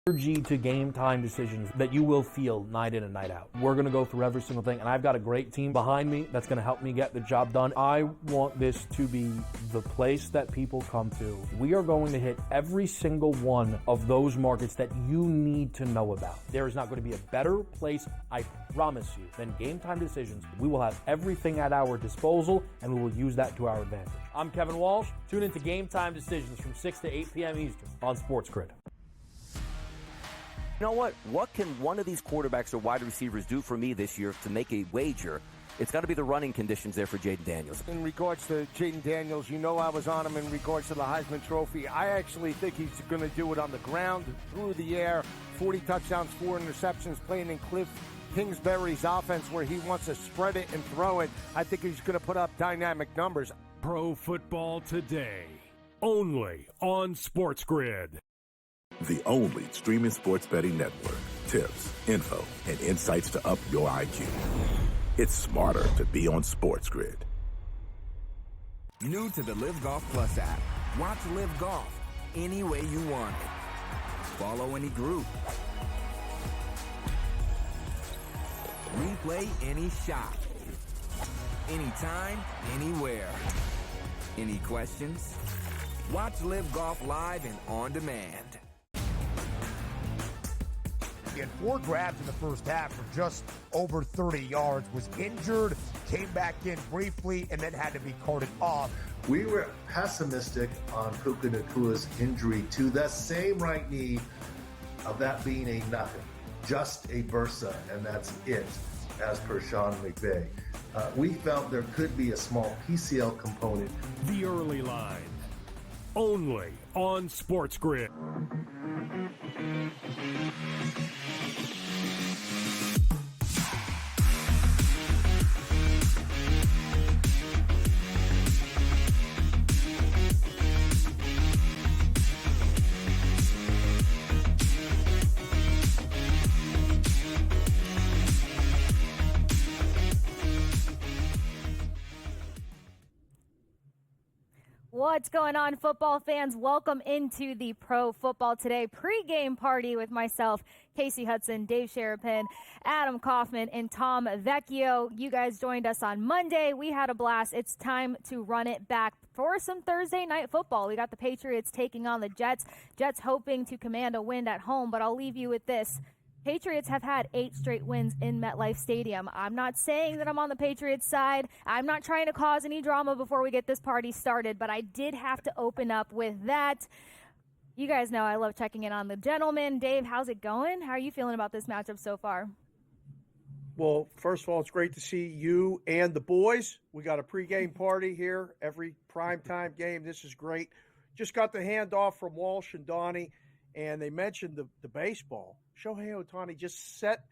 Energy to game time decisions that you will feel night in and night out. We're going to go through every single thing, and I've got a great team behind me that's going to help me get the job done. I want this to be the place that people come to. We are going to hit every single one of those markets that you need to know about. There is not going to be a better place, I promise you, than Game Time Decisions. We will have everything at our disposal, and we will use that to our advantage. I'm Kevin Walsh. Tune into Game Time Decisions from 6 to 8 p.m. Eastern on SportsGrid. You know what? What can one of these quarterbacks or wide receivers do for me this year to make a wager? It's got to be the running conditions there for Jaden Daniels. In regards to Jaden Daniels, you know I was on him in regards to the Heisman Trophy. I actually think he's going to do it on the ground, through the air, 40 touchdowns, 4 interceptions, playing in Cliff Kingsbury's offense where he wants to spread it and throw it. I think he's going to put up dynamic numbers. Pro Football Today, only on SportsGrid. The only streaming sports betting network. Tips, info, and insights to up your IQ. It's smarter to be on SportsGrid. New to the Live Golf Plus app. Watch Live Golf any way you want it. Follow any group. Replay any shot. Anytime, anywhere. Any questions? Watch Live Golf live and on demand. He had 4 grabs in the first half for just over 30 yards, was injured, came back in briefly, and then had to be carted off. We were pessimistic on Puka Nakua's injury to the same right knee, of that being a nothing, just a bursa, and that's it, as per Sean McVay. We felt there could be a small PCL component. The Early Line, only on SportsGrid. What's going on, football fans? Welcome into the Pro Football Today pregame party with myself, Kasey Hudson, Dave Sherapin, Adam Kaufman, and Tom Vecchio. You guys joined us on Monday. We had a blast. It's time to run it back for some Thursday night football. We got the Patriots taking on the Jets. Jets hoping to command a win at home, but I'll leave you with this. Patriots have had 8 straight wins in MetLife Stadium. I'm not saying that I'm on the Patriots side. I'm not trying to cause any drama before we get this party started, but I did have to open up with that. You guys know I love checking in on the gentlemen. Dave, how's it going? How are you feeling about this matchup so far? Well, first of all, it's great to see you and the boys. We got a pregame party here, every primetime game. This is great. Just got the handoff from Walsh and Donnie, and they mentioned the baseball. Shohei Ohtani just set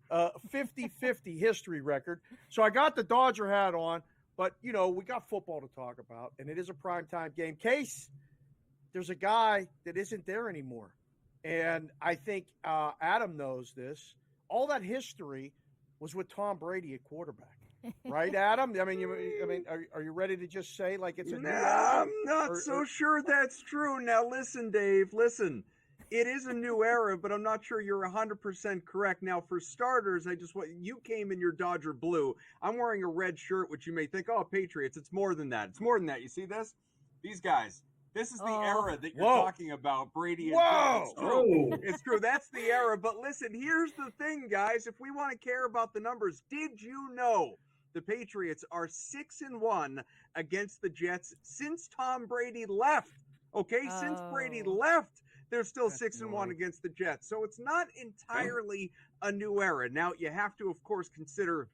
a 50-50 history record. So I got the Dodger hat on, but, you know, we got football to talk about, and it is a primetime game. Case, there's a guy that isn't there anymore, and I think Adam knows this. All that history was with Tom Brady at quarterback. Right, Adam? I mean, are you ready to just say like it's a new era? I'm not so sure that's true. Now, listen, Dave, listen. It is a new era, but I'm not sure you're 100% correct. Now, for starters, you came in your Dodger blue. I'm wearing a red shirt, which you may think, oh, Patriots. It's more than that. It's more than that. You see this? These guys. This is the era that you're talking about, Brady and It's true. It's true. That's the era. But listen, here's the thing, guys. If we want to care about the numbers, did you know the Patriots are 6-1 against the Jets since Tom Brady left? Okay, since Brady left. They're still 6-1 against the Jets. So it's not entirely a new era. Now, you have to, of course, consider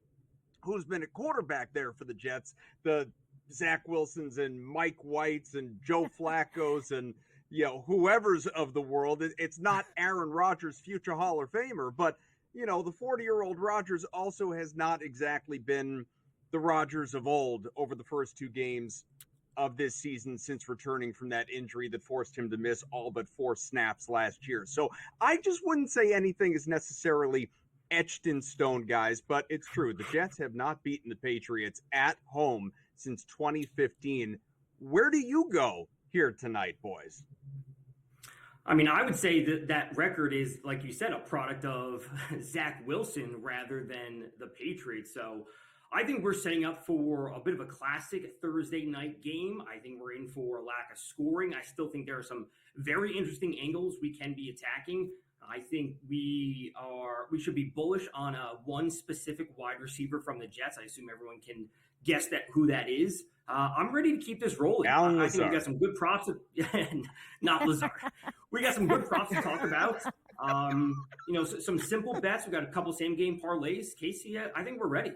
who's been at quarterback there for the Jets. The Zach Wilsons and Mike Whites and Joe Flacco's and, you know, whoever's of the world. It's not Aaron Rodgers, future Hall of Famer. But, you know, the 40-year-old Rodgers also has not exactly been the Rodgers of old over the first 2 games of this season since returning from that injury that forced him to miss all but 4 snaps last year. So I just wouldn't say anything is necessarily etched in stone, guys, but it's true. The Jets have not beaten the Patriots at home since 2015. Where do you go here tonight, boys? I mean, I would say that record is, like you said, a product of Zach Wilson rather than the Patriots. So I think we're setting up for a bit of a classic Thursday night game. I think we're in for a lack of scoring. I still think there are some very interesting angles we can be attacking. I think we should be bullish on one specific wide receiver from the Jets. I assume everyone can guess who that is. I'm ready to keep this rolling. I think we got some good props. Not Lazard. We got some good props to talk about. Some simple bets. We got a couple same game parlays. Kasey, I think we're ready.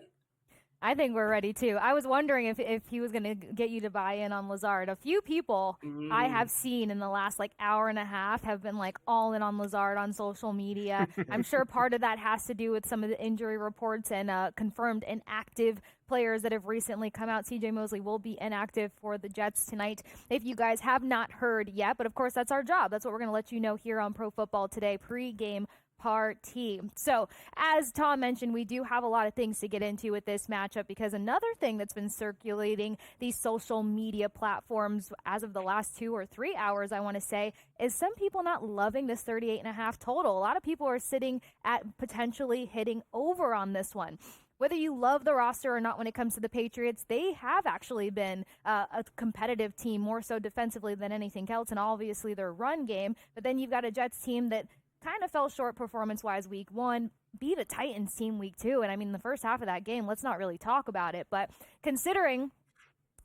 I think we're ready too. I was wondering if he was going to get you to buy in on Lazard. A few people I have seen in the last hour and a half have been all in on Lazard on social media. I'm sure part of that has to do with some of the injury reports and confirmed inactive players that have recently come out. CJ Mosley will be inactive for the Jets tonight, if you guys have not heard yet. But of course, that's our job. That's what we're going to let you know here on Pro Football Today pregame party. So, as Tom mentioned, we do have a lot of things to get into with this matchup, because another thing that's been circulating these social media platforms as of the last 2 or 3 hours, I want to say, is some people not loving this 38.5 total. A lot of people are sitting at potentially hitting over on this one. Whether you love the roster or not when it comes to the Patriots, they have actually been a competitive team, more so defensively than anything else, and obviously their run game. But then you've got a Jets team that kind of fell short performance-wise week 1, beat a Titans team week 2. And I mean, the first half of that game, let's not really talk about it. But considering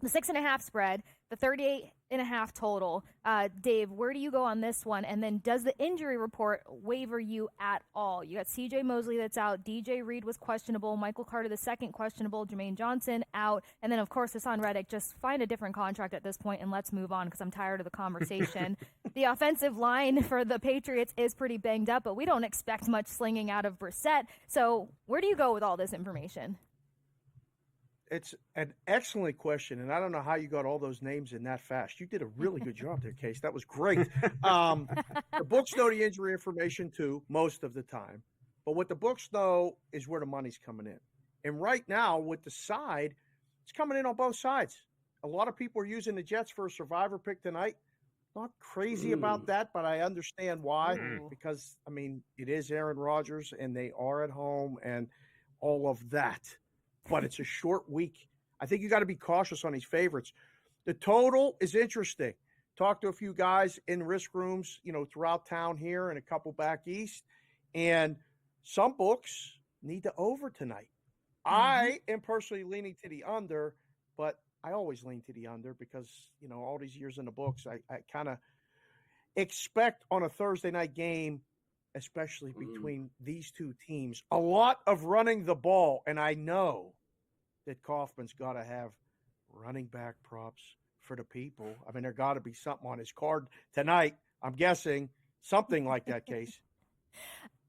the 6.5 spread, the 38.5 total, Dave, where do you go on this one? And then does the injury report waver you at all? You got CJ Mosley that's out. DJ Reed was questionable. Michael Carter II questionable. Jermaine Johnson out. And then, of course, Hassan Reddick. Just find a different contract at this point and let's move on, because I'm tired of the conversation. The offensive line for the Patriots is pretty banged up, but we don't expect much slinging out of Brissett. So where do you go with all this information? It's an excellent question, and I don't know how you got all those names in that fast. You did a really good job there, Case. That was great. The books know the injury information, too, most of the time. But what the books know is where the money's coming in. And right now, with the side, it's coming in on both sides. A lot of people are using the Jets for a survivor pick tonight. Not crazy about that, but I understand why. Because, I mean, it is Aaron Rodgers, and they are at home, and all of that. But it's a short week. I think you got to be cautious on these favorites. The total is interesting. Talked to a few guys in risk rooms, throughout town here and a couple back east. And some books need the over tonight. I am personally leaning to the under, but I always lean to the under because, all these years in the books, I kind of expect on a Thursday night game, especially between these two teams, a lot of running the ball. And I know that Kaufman's got to have running back props for the people. I mean, there got to be something on his card tonight. I'm guessing something like that, Case.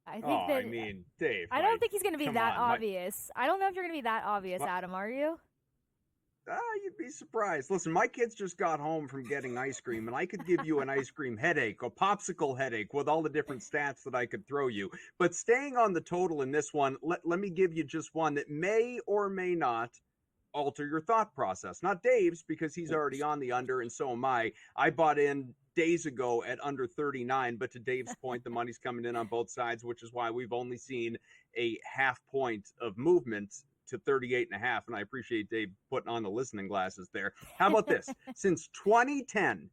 Dave. I don't think he's going to be that obvious. I don't know if you're going to be that obvious, Adam. Are you? You'd be surprised. Listen, my kids just got home from getting ice cream, and I could give you an ice cream headache, a popsicle headache with all the different stats that I could throw you. But staying on the total in this one, let me give you just one that may or may not alter your thought process. Not Dave's, because he's already on the under, and so am I. I bought in days ago at under 39, but to Dave's point, the money's coming in on both sides, which is why we've only seen a half point of movement to 38.5, and I appreciate Dave putting on the listening glasses there. How about this? Since 2010,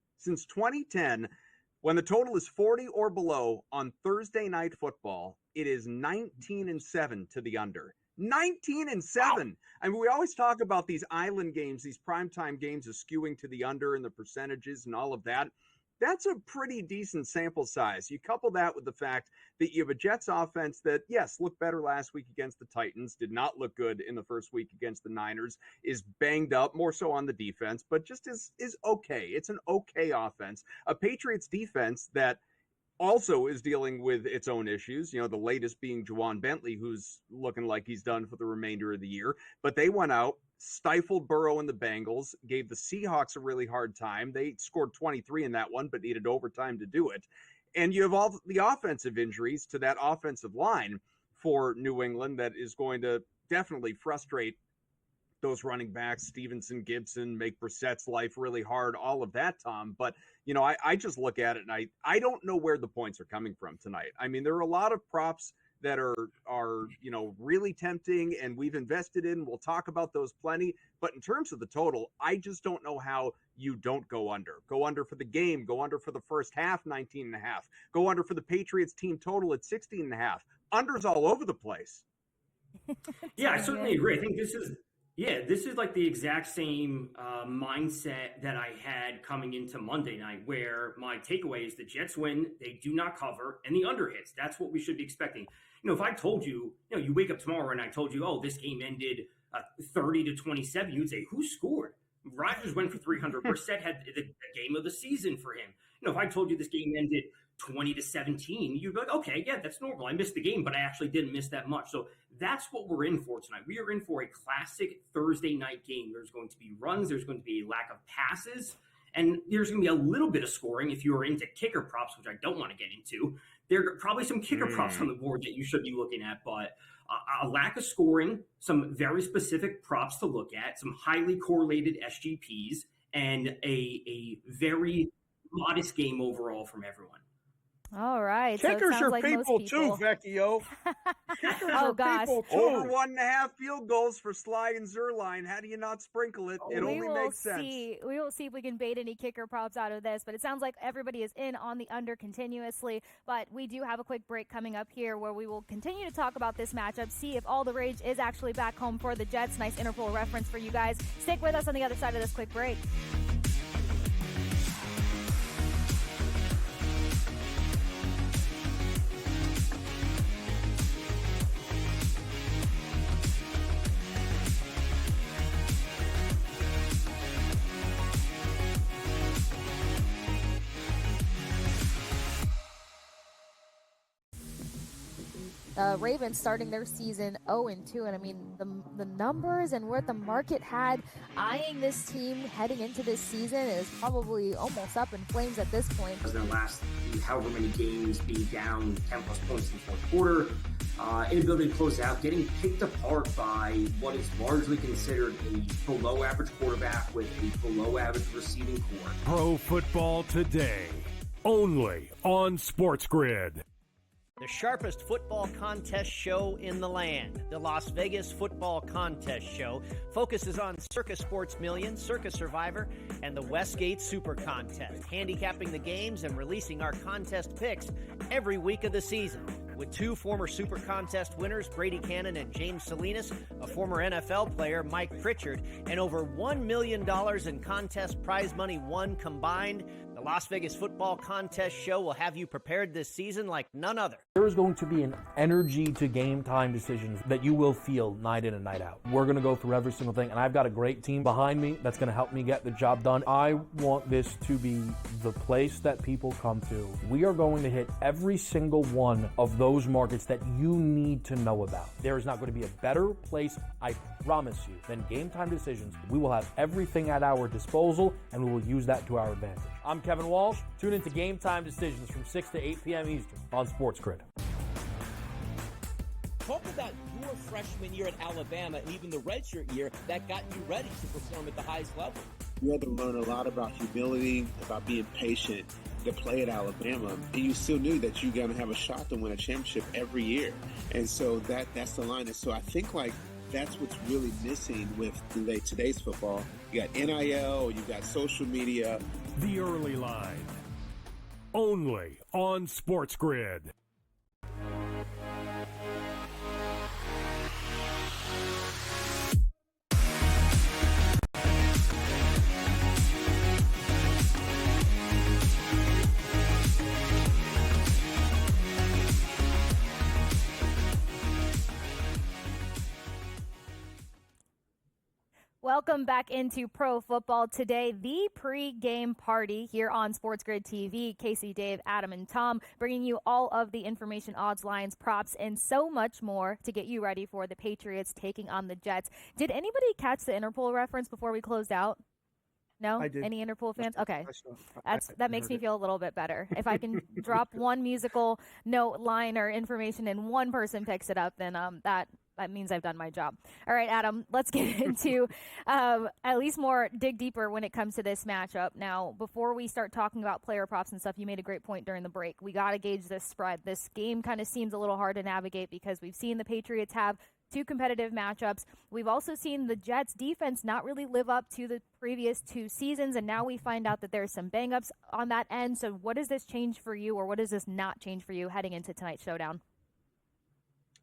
when the total is 40 or below on Thursday night football, it is 19-7 to the under. 19-7. Wow. I mean, we always talk about these island games, these primetime games, as skewing to the under and the percentages and all of that. That's a pretty decent sample size. You couple that with the fact that you have a Jets offense that, yes, looked better last week against the Titans, did not look good in the first week against the Niners, is banged up, more so on the defense, but just is okay. It's an okay offense. A Patriots defense that also is dealing with its own issues, the latest being Juwan Bentley, who's looking like he's done for the remainder of the year. But they went out, stifled Burrow and the Bengals, gave the Seahawks a really hard time. They scored 23 in that one, but needed overtime to do it. And you have all the offensive injuries to that offensive line for New England that is going to definitely frustrate those running backs, Stevenson, Gibson, make Brissett's life really hard, all of that, Tom. But, I just look at it and I don't know where the points are coming from tonight. I mean, there are a lot of props that are really tempting and we've invested in. We'll talk about those plenty. But in terms of the total, I just don't know how you don't go under. Go under for the game. Go under for the first half, 19.5. Go under for the Patriots team total at 16.5. Unders all over the place. Yeah, I certainly agree. I think this is like the exact same mindset that I had coming into Monday night, where my takeaway is the Jets win, they do not cover, and the under hits. That's what we should be expecting. If I told you, you wake up tomorrow and I told you, oh, this game ended 30-27, you'd say, who scored? Rodgers went for 300. Brissett had the game of the season for him. If I told you this game ended 20-17, you'd be like, okay, yeah, that's normal. I missed the game, but I actually didn't miss that much. So that's what we're in for tonight. We are in for a classic Thursday night game. There's going to be runs. There's going to be a lack of passes. And there's going to be a little bit of scoring if you are into kicker props, which I don't want to get into. There are probably some kicker props on the board that you should be looking at, but a lack of scoring, some very specific props to look at, some highly correlated SGPs, and a very modest game overall from everyone. All right. Kickers so are like people too, Vecchio. Kickers are people too. Over 1.5 field goals for Sly and Zerline. How do you not sprinkle it? It only makes sense. We will see if we can bait any kicker props out of this, but it sounds like everybody is in on the under continuously. But we do have a quick break coming up here where we will continue to talk about this matchup, see if all the rage is actually back home for the Jets. Nice Interpol reference for you guys. Stick with us on the other side of this quick break. Ravens starting their season 0-2, and I mean the numbers and where the market had eyeing this team heading into this season is probably almost up in flames at this point. The last however many games being down 10 plus points in the fourth quarter, inability to close out, getting picked apart by what is largely considered a below average quarterback with a below average receiving core. Pro Football Today, only on SportsGrid. The sharpest football contest show in the land, the Las Vegas Football Contest Show, focuses on Circus Sports Million, Circus Survivor, and the Westgate Super Contest, handicapping the games and releasing our contest picks every week of the season. With two former Super Contest winners, Brady Cannon and James Salinas, a former NFL player, Mike Pritchard, and over $1 million in contest prize money won combined, the Las Vegas Football Contest Show will have you prepared this season like none other. There is going to be an energy to game time decisions that you will feel night in and night out. We're going to go through every single thing, and I've got a great team behind me that's going to help me get the job done. I want this to be the place that people come to. We are going to hit every single one of those markets that you need to know about. There is not going to be a better place, I promise you, than Game Time Decisions. We will have everything at our disposal, and we will use that to our advantage. I'm Kevin Walsh. Tune into Game Time Decisions from 6 to 8 p.m. Eastern on SportsGrid. Talk about your freshman year at Alabama and even the redshirt year that got you ready to perform at the highest level. You had to learn a lot about humility, about being patient to play at Alabama. And you still knew that you're going to have a shot to win a championship every year. And so that's the line. And so I think that's what's really missing with today's football. You got NIL, you got social media. The Early Line, only on SportsGrid. Welcome back into Pro Football Today, the pre-game party here on SportsGrid TV. Kasey, Dave, Adam, and Tom bringing you all of the information, odds, lines, props, and so much more to get you ready for the Patriots taking on the Jets. Did anybody catch the Interpol reference before we closed out? No? I did. Any Interpol fans? Okay. I That makes me feel a little bit better. If I can drop one musical note, line, or information and one person picks it up, then that that means I've done my job. All right, Adam, let's get into at least more dig deeper when it comes to this matchup. Now, before we start talking about player props and stuff, you made a great point during the break. We got to gauge this spread. This game kind of seems a little hard to navigate because we've seen the Patriots have 2 competitive matchups. We've also seen the Jets defense not really live up to the previous 2 seasons, and now we find out that there's some bang-ups on that end. So what does this change for you, or what does this not change for you heading into tonight's showdown?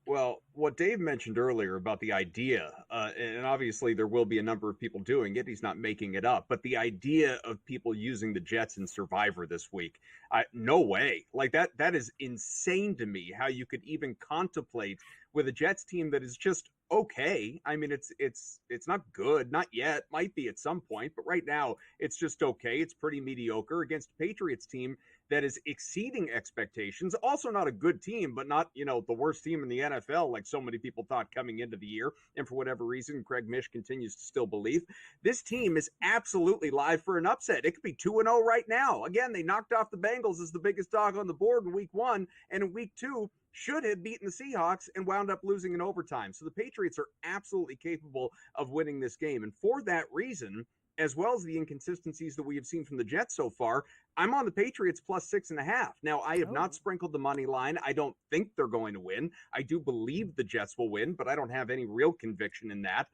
Well, what Dave mentioned earlier about the idea, and obviously there will be a number of people doing it. He's not making it up, but the idea of people using the Jets in Survivor this week, no way. Like that is insane to me. How you could even contemplate with a Jets team that is just okay. I mean, it's not good, not yet. Might be at some point, but right now it's just okay. It's pretty mediocre against a Patriots team that is exceeding expectations. Also not a good team, but not, the worst team in the NFL like so many people thought coming into the year. And for whatever reason, Craig Mish continues to still believe. This team is absolutely live for an upset. It could be 2-0 right now. Again, they knocked off the Bengals as the biggest dog on the board in week 1, and in week 2 should have beaten the Seahawks and wound up losing in overtime. So the Patriots are absolutely capable of winning this game. And for that reason, as well as the inconsistencies that we have seen from the Jets so far, I'm on the Patriots plus 6.5. Now, I have not sprinkled the money line. I don't think they're going to win. I do believe the Jets will win, but I don't have any real conviction in that.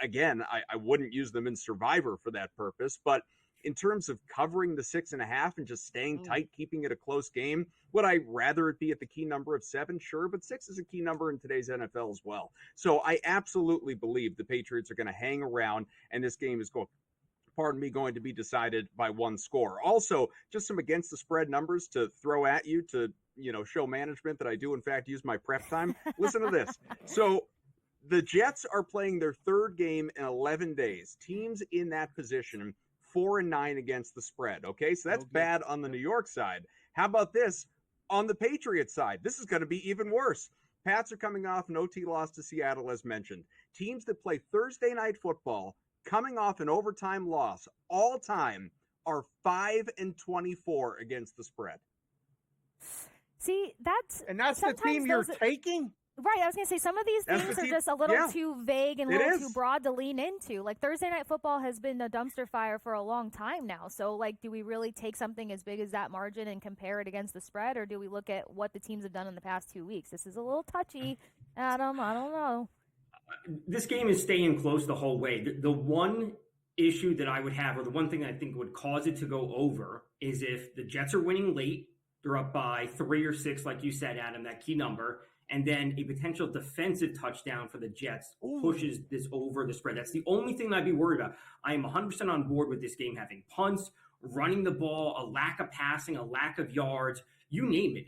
Again, I wouldn't use them in Survivor for that purpose, but in terms of covering the 6.5 and just staying tight, keeping it a close game, would I rather it be at the key number of 7? Sure, but 6 is a key number in today's NFL as well. So I absolutely believe the Patriots are going to hang around, and this game is going to be decided by 1 score. Also, just some against the spread numbers to throw at you to, show management that I do in fact use my prep time. Listen to this. So the Jets are playing their 3rd game in 11 days. Teams in that position 4-9 against the spread. Okay, so that's bad on the New York side. How about this on the Patriots side? This is going to be even worse. Pats are coming off an OT loss to Seattle, as mentioned. Teams that play Thursday night football coming off an overtime loss all time are 5-24 against the spread. See, that's the team you're taking? Right, I was going to say, some of these things are just a little too vague and a little too broad to lean into. Like, Thursday Night Football has been a dumpster fire for a long time now. So, like, do we really take something as big as that margin and compare it against the spread, or do we look at what the teams have done in the past 2 weeks? This is a little touchy, Adam. I don't know. This game is staying close the whole way. The one issue that I would have, or the one thing I think would cause it to go over, is if the Jets are winning late, they're up by 3 or 6, like you said, Adam, that key number, and then a potential defensive touchdown for the Jets pushes this over the spread. That's the only thing I'd be worried about. I am 100% on board with this game having punts, running the ball, a lack of passing, a lack of yards, you name it.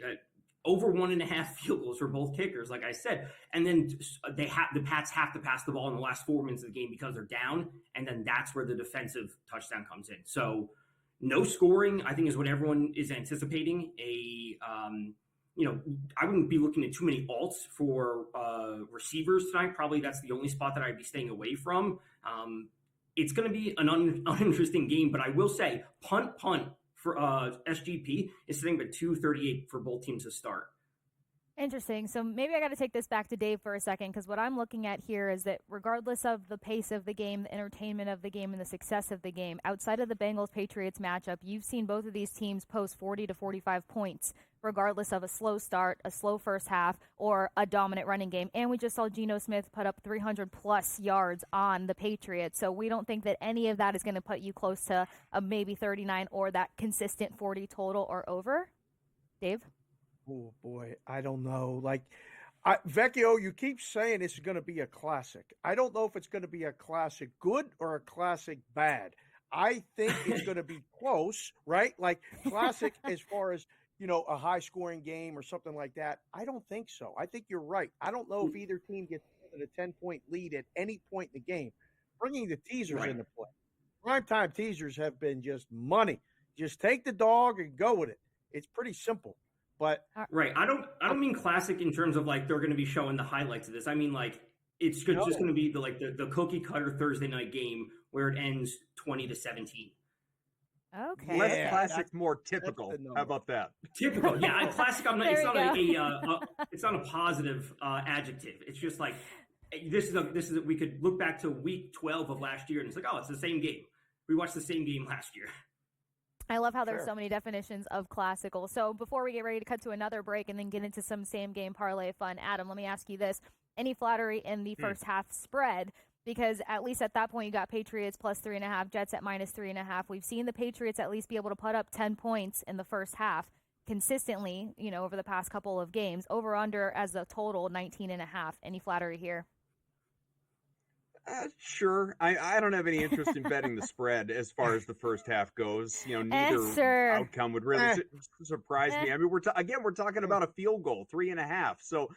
Over 1.5 field goals for both kickers, like I said. And then the Pats have to pass the ball in the last 4 minutes of the game because they're down, and then that's where the defensive touchdown comes in. So no scoring, I think, is what everyone is anticipating. I wouldn't be looking at too many alts for receivers tonight. Probably that's the only spot that I'd be staying away from. It's going to be an uninteresting game, but I will say punt for SGP is sitting at 238 for both teams to start. Interesting. So maybe I got to take this back to Dave for a second, because what I'm looking at here is that regardless of the pace of the game, the entertainment of the game, and the success of the game, outside of the Bengals-Patriots matchup, you've seen both of these teams post 40 to 45 points, regardless of a slow start, a slow first half, or a dominant running game. And we just saw Geno Smith put up 300-plus yards on the Patriots. So we don't think that any of that is going to put you close to a maybe 39 or that consistent 40 total or over. Dave? Oh, boy, I don't know. Vecchio, you keep saying this is going to be a classic. I don't know if it's going to be a classic good or a classic bad. I think it's going to be close, right? Like classic as far as, a high-scoring game or something like that. I don't think so. I think you're right. I don't know if either team gets a 10-point lead at any point in the game. Bringing the teasers into play. Primetime teasers have been just money. Just take the dog and go with it. It's pretty simple. But right, I don't mean classic in terms of like they're going to be showing the highlights of this. I mean like it's just going to be the cookie cutter Thursday night game where it ends 20-17. Okay, less classic, more typical. How about that? Typical, yeah. Classic. It's not a positive adjective. It's just like we could look back to week 12 of last year and it's like, oh, it's the same game. We watched the same game last year. I love how there's so many definitions of classical. So before we get ready to cut to another break and then get into some same game parlay fun, Adam, let me ask you this. Any flattery in the first half spread? Because at least at that point, you got Patriots plus 3.5, Jets at minus 3.5. We've seen the Patriots at least be able to put up 10 points in the first half consistently, over the past couple of games. Over under as a total 19.5. Any flattery here? Sure. I don't have any interest in betting the spread as far as the first half goes. Neither outcome would really surprise me. I mean, we're talking about a field goal, 3.5. So,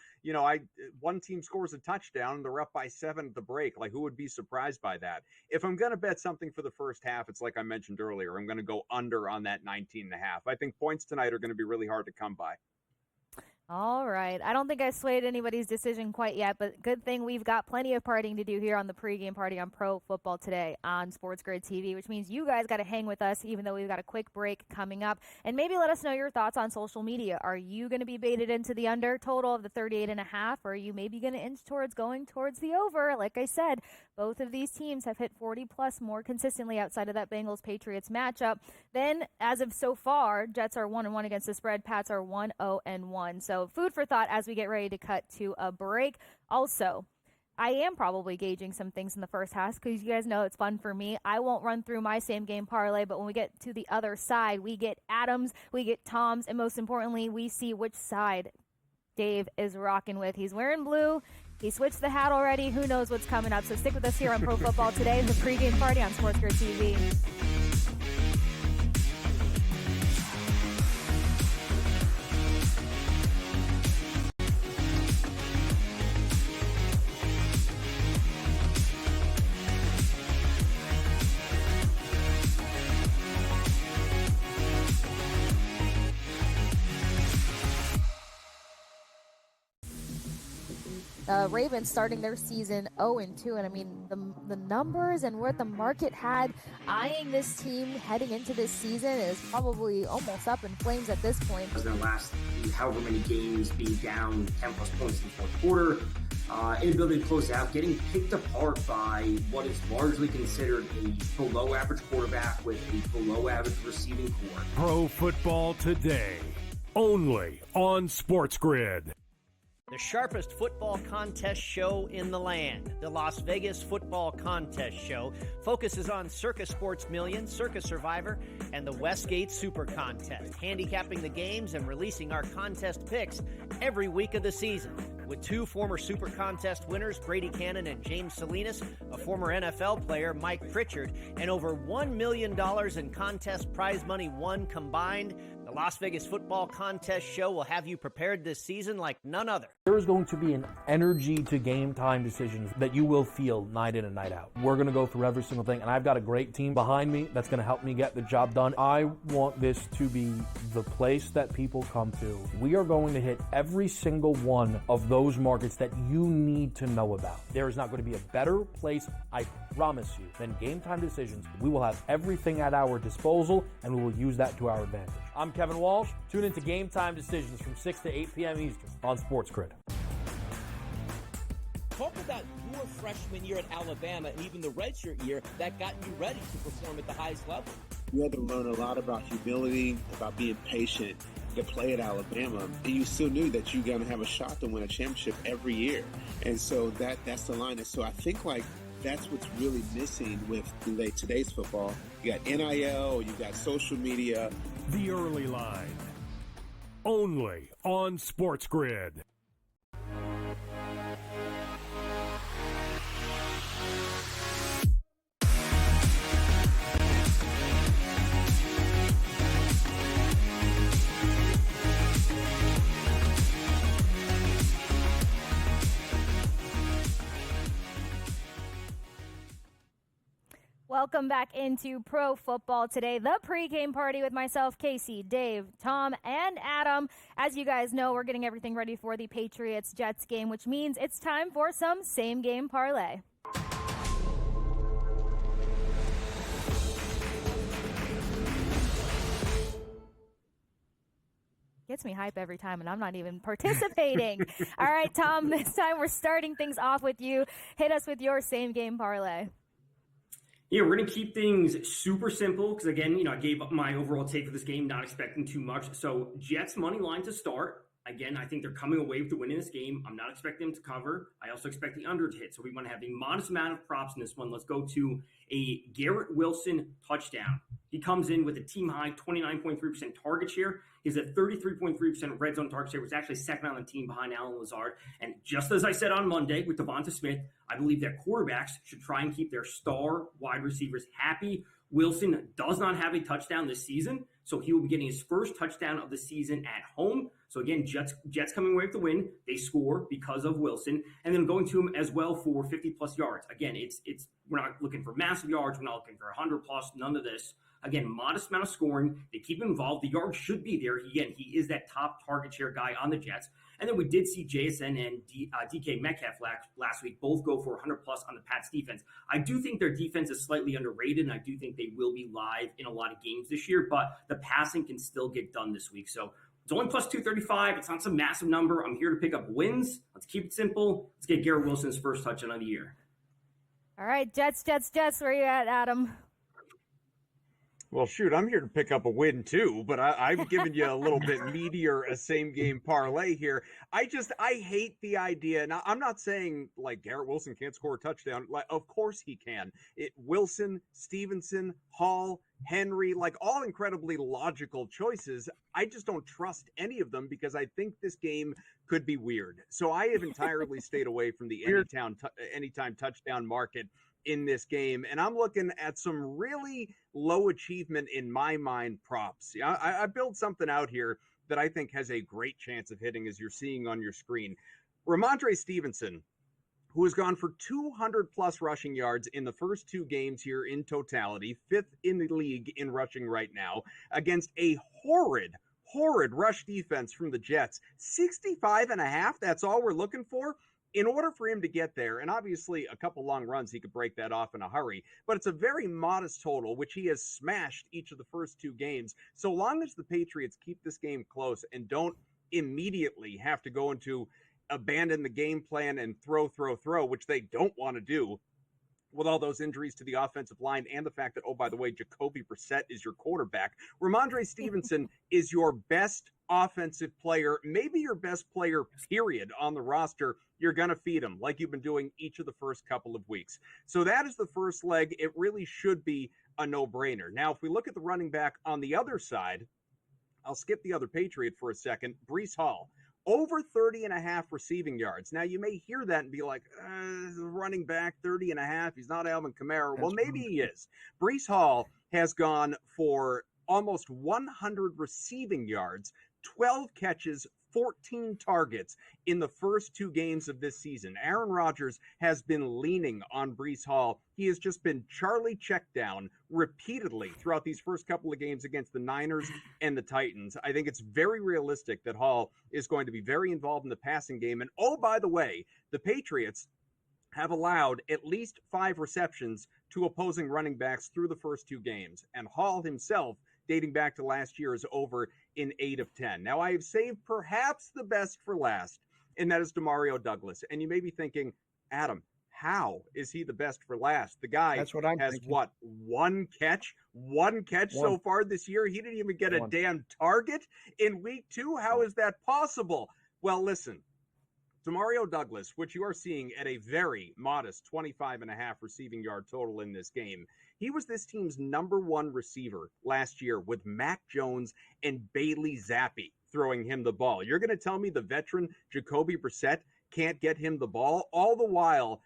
one team scores a touchdown and they're up by 7 at the break. Like, who would be surprised by that? If I'm going to bet something for the first half, it's like I mentioned earlier. I'm going to go under on that 19.5. I think points tonight are going to be really hard to come by. All right. I don't think I swayed anybody's decision quite yet, but good thing we've got plenty of partying to do here on the pregame party on Pro Football Today on SportsGrid TV, which means you guys got to hang with us, even though we've got a quick break coming up. And maybe let us know your thoughts on social media. Are you going to be baited into the under total of the 38.5, or are you maybe going to inch towards going towards the over? Like I said, both of these teams have hit 40-plus more consistently outside of that Bengals-Patriots matchup. Then, as of so far, Jets are 1-1 against the spread. Pats are 1-0-1. So food for thought as we get ready to cut to a break. Also, I am probably gauging some things in the first half because you guys know it's fun for me. I won't run through my same game parlay, but when we get to the other side, we get Adams, we get Tom's, and most importantly, we see which side Dave is rocking with. He's wearing blue. He switched the hat already. Who knows what's coming up? So stick with us here on Pro Football Today, the pregame party on SportsGrid TV. Ravens starting their season 0-2, and I mean the numbers and what the market had eyeing this team heading into this season is probably almost up in flames at this point. Their last however many games being down 10-plus points in the fourth quarter, inability to close out, getting picked apart by what is largely considered a below-average quarterback with a below-average receiving core. Pro Football Today, only on SportsGrid. The sharpest football contest show in the land, the Las Vegas Football Contest Show, focuses on Circa Sports Million, Circa Survivor, and the Westgate Super Contest, handicapping the games and releasing our contest picks every week of the season. With two former Super Contest winners, Brady Cannon and James Salinas, a former NFL player, Mike Pritchard, and over $1 million in contest prize money won combined, the Las Vegas Football Contest Show will have you prepared this season like none other. There is going to be an energy to game time decisions that you will feel night in and night out. We're going to go through every single thing, and I've got a great team behind me that's going to help me get the job done. I want this to be the place that people come to. We are going to hit every single one of those markets that you need to know about. There is not going to be a better place, I promise you, than Game Time Decisions. We will have everything at our disposal, and we will use that to our advantage. I'm Kevin Walsh. Tune into Game Time Decisions from 6 to 8 p.m. Eastern on SportsGrid. Talk about your freshman year at Alabama and even the redshirt year that got you ready to perform at the highest level. You had to learn a lot about humility, about being patient to play at Alabama. And you still knew that you're going to have a shot to win a championship every year. And so that's the line. And so I think that's what's really missing with today's football. You got NIL, you got social media. The Early Line, only on SportsGrid. Welcome back into Pro Football Today, the pregame party with myself, Kasey, Dave, Tom, and Adam. As you guys know, we're getting everything ready for the Patriots-Jets game, which means it's time for some same-game parlay. Gets me hype every time, and I'm not even participating. All right, Tom, this time we're starting things off with you. Hit us with your same game parlay. Yeah, we're going to keep things super simple because, again, I gave up my overall take for this game, not expecting too much. So Jets money line to start. Again, I think they're coming away with the win in this game. I'm not expecting them to cover. I also expect the under to hit. So we want to have a modest amount of props in this one. Let's go to a Garrett Wilson touchdown. He comes in with a team-high 29.3% target share. He's at 33.3% red zone target share, which is actually second on the team behind Allen Lazard. And just as I said on Monday with Devonta Smith, I believe that quarterbacks should try and keep their star wide receivers happy. Wilson does not have a touchdown this season, so he will be getting his first touchdown of the season at home. So again, Jets coming away with the win. They score because of Wilson, and then going to him as well for 50-plus yards. Again, it's we're not looking for massive yards. We're not looking for 100-plus, none of this. Again, modest amount of scoring. They keep him involved. The yards should be there. He is that top target share guy on the Jets. And then we did see JSN and DK Metcalf last week both go for 100-plus on the Pats defense. I do think their defense is slightly underrated, and I do think they will be live in a lot of games this year, but the passing can still get done this week. So it's only plus 235. It's not some massive number. I'm here to pick up wins. Let's keep it simple. Let's get Garrett Wilson's first touchdown of the year. All right, Jets. Where are you at, Adam? Well, shoot, I'm here to pick up a win too, but I've given you a little bit meatier a same-game parlay here. I hate the idea. Now, I'm not saying, like, Garrett Wilson can't score a touchdown. Like, of course he can. Wilson, Stevenson, Hall, Henry, like, all incredibly logical choices. I just don't trust any of them because I think this game could be weird. So I have entirely stayed away from the anytime touchdown market in this game, and I'm looking at some really low achievement in my mind props. I built something out here that I think has a great chance of hitting, as you're seeing on your screen. Ramondre Stevenson, who has gone for 200-plus rushing yards in the first two games here in totality, fifth in the league in rushing right now, against a horrid rush defense from the Jets. 65.5, that's all we're looking for. In order for him to get there, and obviously a couple long runs, he could break that off in a hurry, but it's a very modest total, which he has smashed each of the first two games. So long as the Patriots keep this game close and don't immediately have to go into abandon the game plan and throw, which they don't want to do with all those injuries to the offensive line and the fact that, oh, by the way, Jacoby Brissett is your quarterback. Ramondre Stevenson is your best offensive player, maybe your best player, period, on the roster. You're going to feed him like you've been doing each of the first couple of weeks. So that is the first leg. It really should be a no-brainer. Now, if we look at the running back on the other side, I'll skip the other Patriot for a second, Breece Hall. Over 30.5 receiving yards. Now, you may hear that and be like, running back, 30.5. He's not Alvin Kamara. Well, maybe he is. Breece Hall has gone for almost 100 receiving yards, 12 catches, 14 targets in the first two games of this season. Aaron Rodgers has been leaning on Breece Hall. He has just been Charlie checked down repeatedly throughout these first couple of games against the Niners and the Titans. I think it's very realistic that Hall is going to be very involved in the passing game. And oh, by the way, the Patriots have allowed at least 5 receptions to opposing running backs through the first two games. And Hall himself, dating back to last year, is over in 8 of 10. Now, I have saved perhaps the best for last, and that is Demario Douglas. And you may be thinking, Adam, how is he the best for last? The guy has thinking. One catch so far this year? He didn't even get a damn target in week 2? How is that possible? Well, listen, Demario Douglas, which you are seeing at a very modest 25.5 receiving yard total in this game, he was this team's number 1 receiver last year with Mac Jones and Bailey Zappi throwing him the ball. You're going to tell me the veteran Jacoby Brissett can't get him the ball? All the while,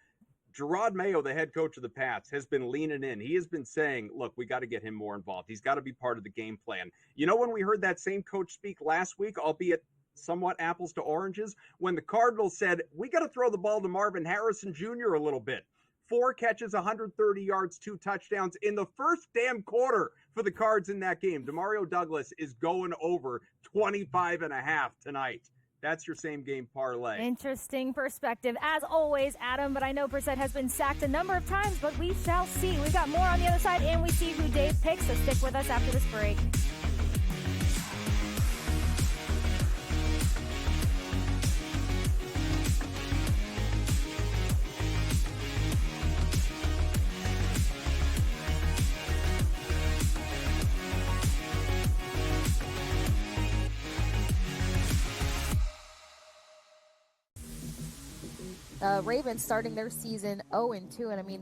Gerard Mayo, the head coach of the Pats, has been leaning in. He has been saying, look, we got to get him more involved. He's got to be part of the game plan. You know when we heard that same coach speak last week, albeit somewhat apples to oranges, when the Cardinals said, we got to throw the ball to Marvin Harrison Jr. a little bit. 4 catches, 130 yards, 2 touchdowns in the first damn quarter for the Cards in that game. Demario Douglas is going over 25.5 tonight. That's your same game parlay. Interesting perspective, as always, Adam. But I know Brissett has been sacked a number of times, but we shall see. We've got more on the other side, and we see who Dave picks. So stick with us after this break. Ravens starting their season 0-2, and I mean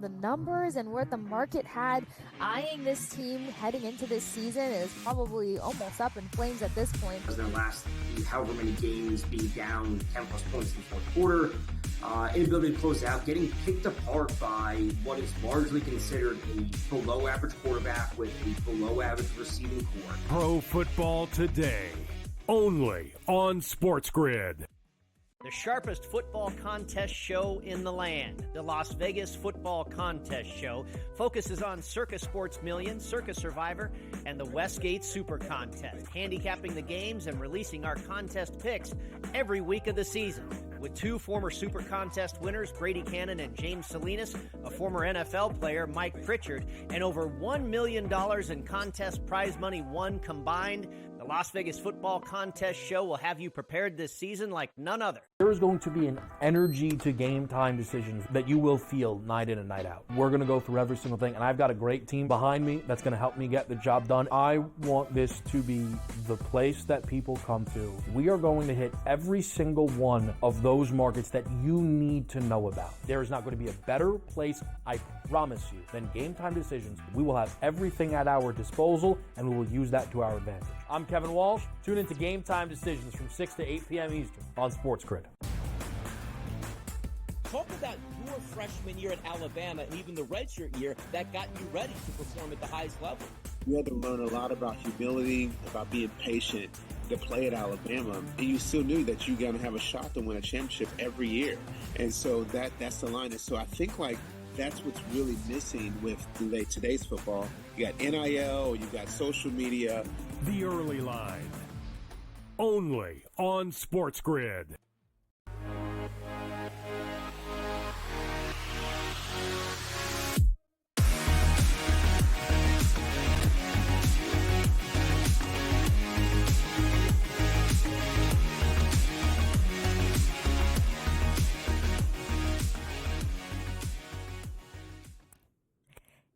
the numbers and what the market had eyeing this team heading into this season is probably almost up in flames at this point. Their last however many games being down 10 plus points in the fourth quarter, inability to close out, getting picked apart by what is largely considered a below average quarterback with a below average receiving core. Pro Football Today, only on SportsGrid. The sharpest football contest show in the land, the Las Vegas Football Contest Show, focuses on Circa Sports Million, Circa Survivor, and the Westgate Super Contest, handicapping the games and releasing our contest picks every week of the season. With two former Super Contest winners, Brady Cannon and James Salinas, a former NFL player, Mike Pritchard, and over $1 million in contest prize money won combined, the Las Vegas Football Contest Show will have you prepared this season like none other. There is going to be an energy to game time decisions that you will feel night in and night out. We're going to go through every single thing, and I've got a great team behind me that's going to help me get the job done. I want this to be the place that people come to. We are going to hit every single one of those markets that you need to know about. There is not going to be a better place, I promise you, than Game Time Decisions. We will have everything at our disposal, and we will use that to our advantage. I'm Kevin Walsh. Tune into Game Time Decisions from 6 to 8 p.m. Eastern on SportsGrid. Talk about your freshman year at Alabama and even the redshirt year that got you ready to perform at the highest level. You had to learn a lot about humility, about being patient to play at Alabama, and you still knew that you're going to have a shot to win a championship every year. And so that's the line. And so I think that's what's really missing with today's football. You got NIL, you got social media. The Early Line, only on SportsGrid.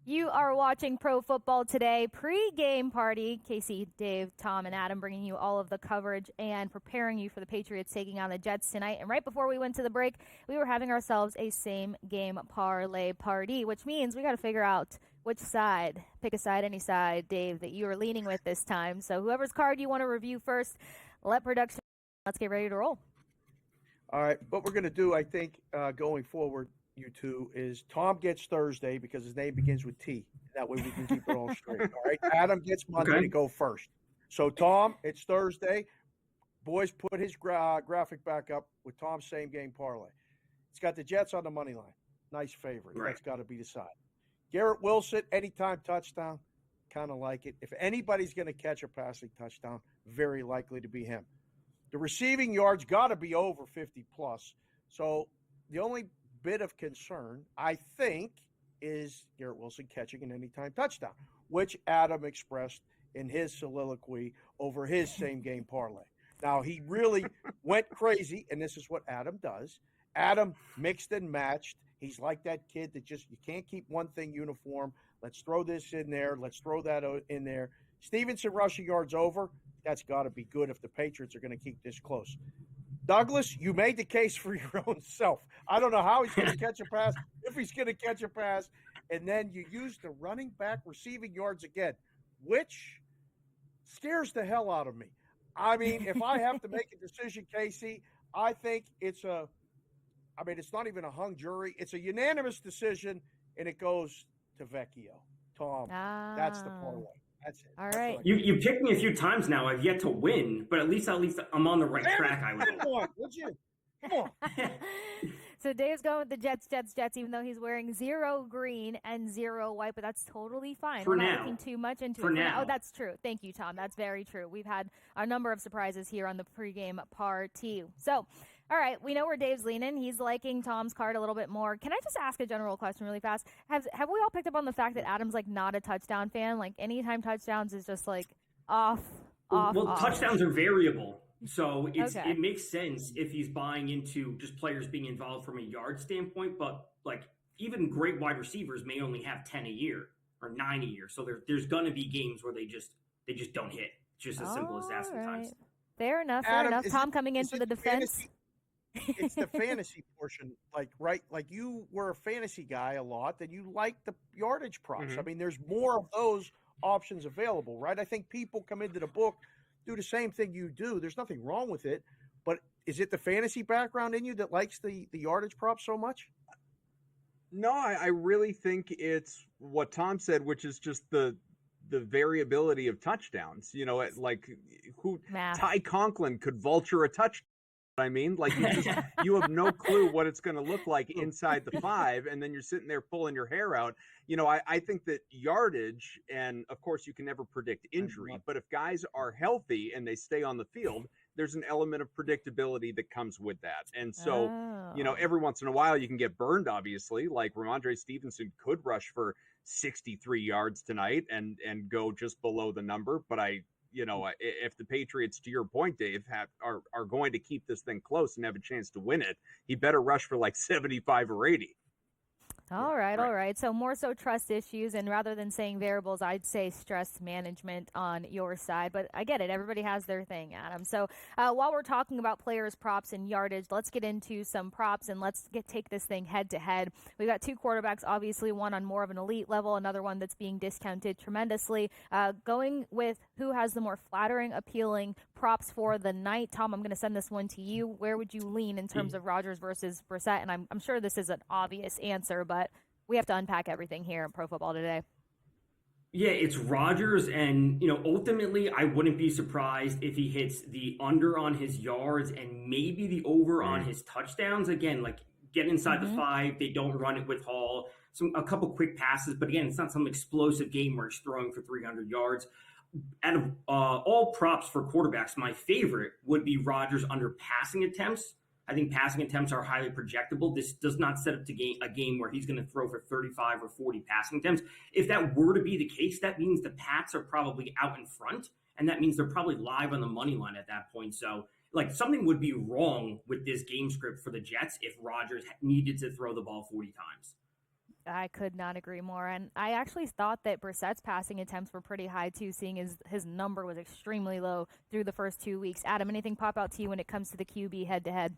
You are watching Pro Football Today pre-game party. Kasey, Dave, Tom, and Adam bringing you all of the coverage and preparing you for the Patriots taking on the Jets tonight. And right before we went to the break, we were having ourselves a same-game parlay party, which means we got to figure out which side, pick a side, any side, Dave, that you are leaning with this time. So whoever's card you want to review first, let production. Let's get ready to roll. All right, what we're going to do, I think, going forward, you two, is Tom gets Thursday because his name begins with T. That way we can keep it all straight. All right, Adam gets Monday to go first. So Tom, it's Thursday. Boys, put his graphic back up with Tom's same game parlay. It's got the Jets on the money line. Nice favorite. Right. That's got to be the side. Garrett Wilson, anytime touchdown. Kind of like it. If anybody's going to catch a passing touchdown, very likely to be him. The receiving yards got to be over 50 plus. So the only bit of concern, I think, is Garrett Wilson catching an anytime touchdown, which Adam expressed in his soliloquy over his same game parlay. Now, he really went crazy, and this is what Adam does. Adam mixed and matched. He's like that kid that you can't keep one thing uniform. Let's throw this in there. Let's throw that in there. Stevenson rushing yards over. That's got to be good if the Patriots are going to keep this close. Douglas, you made the case for your own self. I don't know how he's going to catch a pass, if he's going to catch a pass. And then you use the running back receiving yards again, which scares the hell out of me. I mean, if I have to make a decision, Kasey, I think it's not even a hung jury. It's a unanimous decision, and it goes to Vecchio. Tom, that's the parlay. That's it. All right. You picked me a few times now. I've yet to win, but at least I'm on the right track, I would hope. Would you? Come on. So Dave's going with the Jets, even though he's wearing 0 green and 0 white, but that's totally fine. For We're now. not looking too much into For it. now. Oh, that's true. Thank you, Tom. That's very true. We've had a number of surprises here on the pregame party. So, all right, we know where Dave's leaning. He's liking Tom's card a little bit more. Can I just ask a general question really fast? Have we all picked up on the fact that Adam's like not a touchdown fan? Like anytime touchdowns is just like off. Touchdowns are variable. So Okay. it makes sense if he's buying into just players being involved from a yard standpoint, but like even great wide receivers may only have 10 a year or 9 a year. So there's going to be games where they just don't hit. It's just as simple as that sometimes. Fair enough. Adam, Tom coming in for the defense. It's the fantasy portion, right? Like you were a fantasy guy a lot, and you like the yardage props. I mean, there's more of those options available, right? I think people come into the book, do the same thing you do. There's nothing wrong with it, but is it the fantasy background in you that likes the yardage props so much? No, I really think it's what Tom said, which is just the variability of touchdowns. You know, like Ty Conklin could vulture a touchdown. I mean, like you have no clue what it's going to look like inside the 5, and then you're sitting there pulling your hair out. You know, I think that yardage, and of course you can never predict injury, but if guys are healthy and they stay on the field, there's an element of predictability that comes with that. And so, you know, every once in a while you can get burned, obviously, like Ramondre Stevenson could rush for 63 yards tonight and go just below the number, but if the Patriots, to your point, Dave, are going to keep this thing close and have a chance to win it, he better rush for like 75 or 80. All right. So more so trust issues, and rather than saying variables, I'd say stress management on your side. But I get it. Everybody has their thing, Adam. So while we're talking about players, props, and yardage, let's get into some props, and let's take this thing head-to-head. We've got two quarterbacks, obviously, one on more of an elite level, another one that's being discounted tremendously. Going with who has the more flattering, appealing props for the night. Tom, I'm going to send this one to you. Where would you lean in terms of Rodgers versus Brissett? And I'm sure this is an obvious answer, but we have to unpack everything here in Pro Football Today. Yeah, it's Rodgers, and ultimately, I wouldn't be surprised if he hits the under on his yards and maybe the over on his touchdowns. Again, like get inside the 5, they don't run it with Hall. A couple quick passes, but again, it's not some explosive game where he's throwing for 300 yards. Out of all props for quarterbacks, my favorite would be Rodgers under passing attempts. I think passing attempts are highly projectable. This does not set up a game where he's going to throw for 35 or 40 passing attempts. If that were to be the case, that means the Pats are probably out in front, and that means they're probably live on the money line at that point. So, like, something would be wrong with this game script for the Jets if Rodgers needed to throw the ball 40 times. I could not agree more. And I actually thought that Brissett's passing attempts were pretty high, too, seeing his number was extremely low through the first 2 weeks. Adam, anything pop out to you when it comes to the QB head-to-head?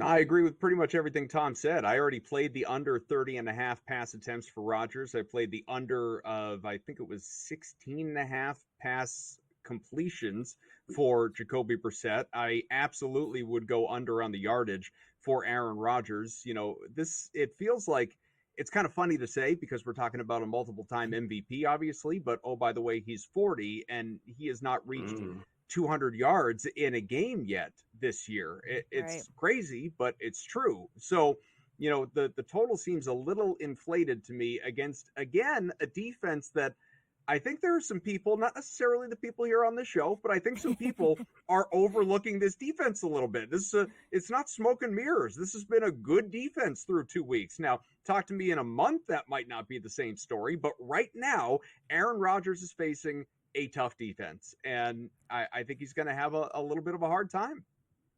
I agree with pretty much everything Tom said. I already played the under 30.5 pass attempts for Rodgers. I played the under of, I think it was 16.5 pass completions for Jacoby Brissett. I absolutely would go under on the yardage for Aaron Rodgers. You know, it feels like it's kind of funny to say because we're talking about a multiple-time MVP, obviously, but oh, by the way, he's 40 and he has not reached 200 yards in a game yet this year. It's crazy, but it's true. So, you know, the total seems a little inflated to me against, again, a defense that I think there are some people, not necessarily the people here on this show, but I think some people are overlooking this defense a little bit. It's not smoke and mirrors. This has been a good defense through 2 weeks. Now, talk to me in a month, that might not be the same story, but right now, Aaron Rodgers is facing a tough defense, and I think he's going to have a little bit of a hard time.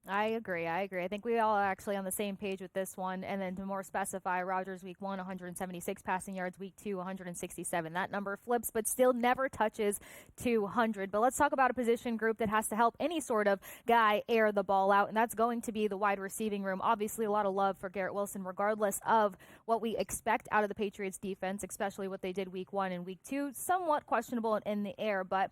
I agree. I think we all are actually on the same page with this one. And then to more specify, Rodgers week 1, 176 passing yards, week 2, 167. That number flips, but still never touches 200. But let's talk about a position group that has to help any sort of guy air the ball out, and that's going to be the wide receiving room. Obviously, a lot of love for Garrett Wilson, regardless of what we expect out of the Patriots defense, especially what they did week 1 and week 2. Somewhat questionable in the air, but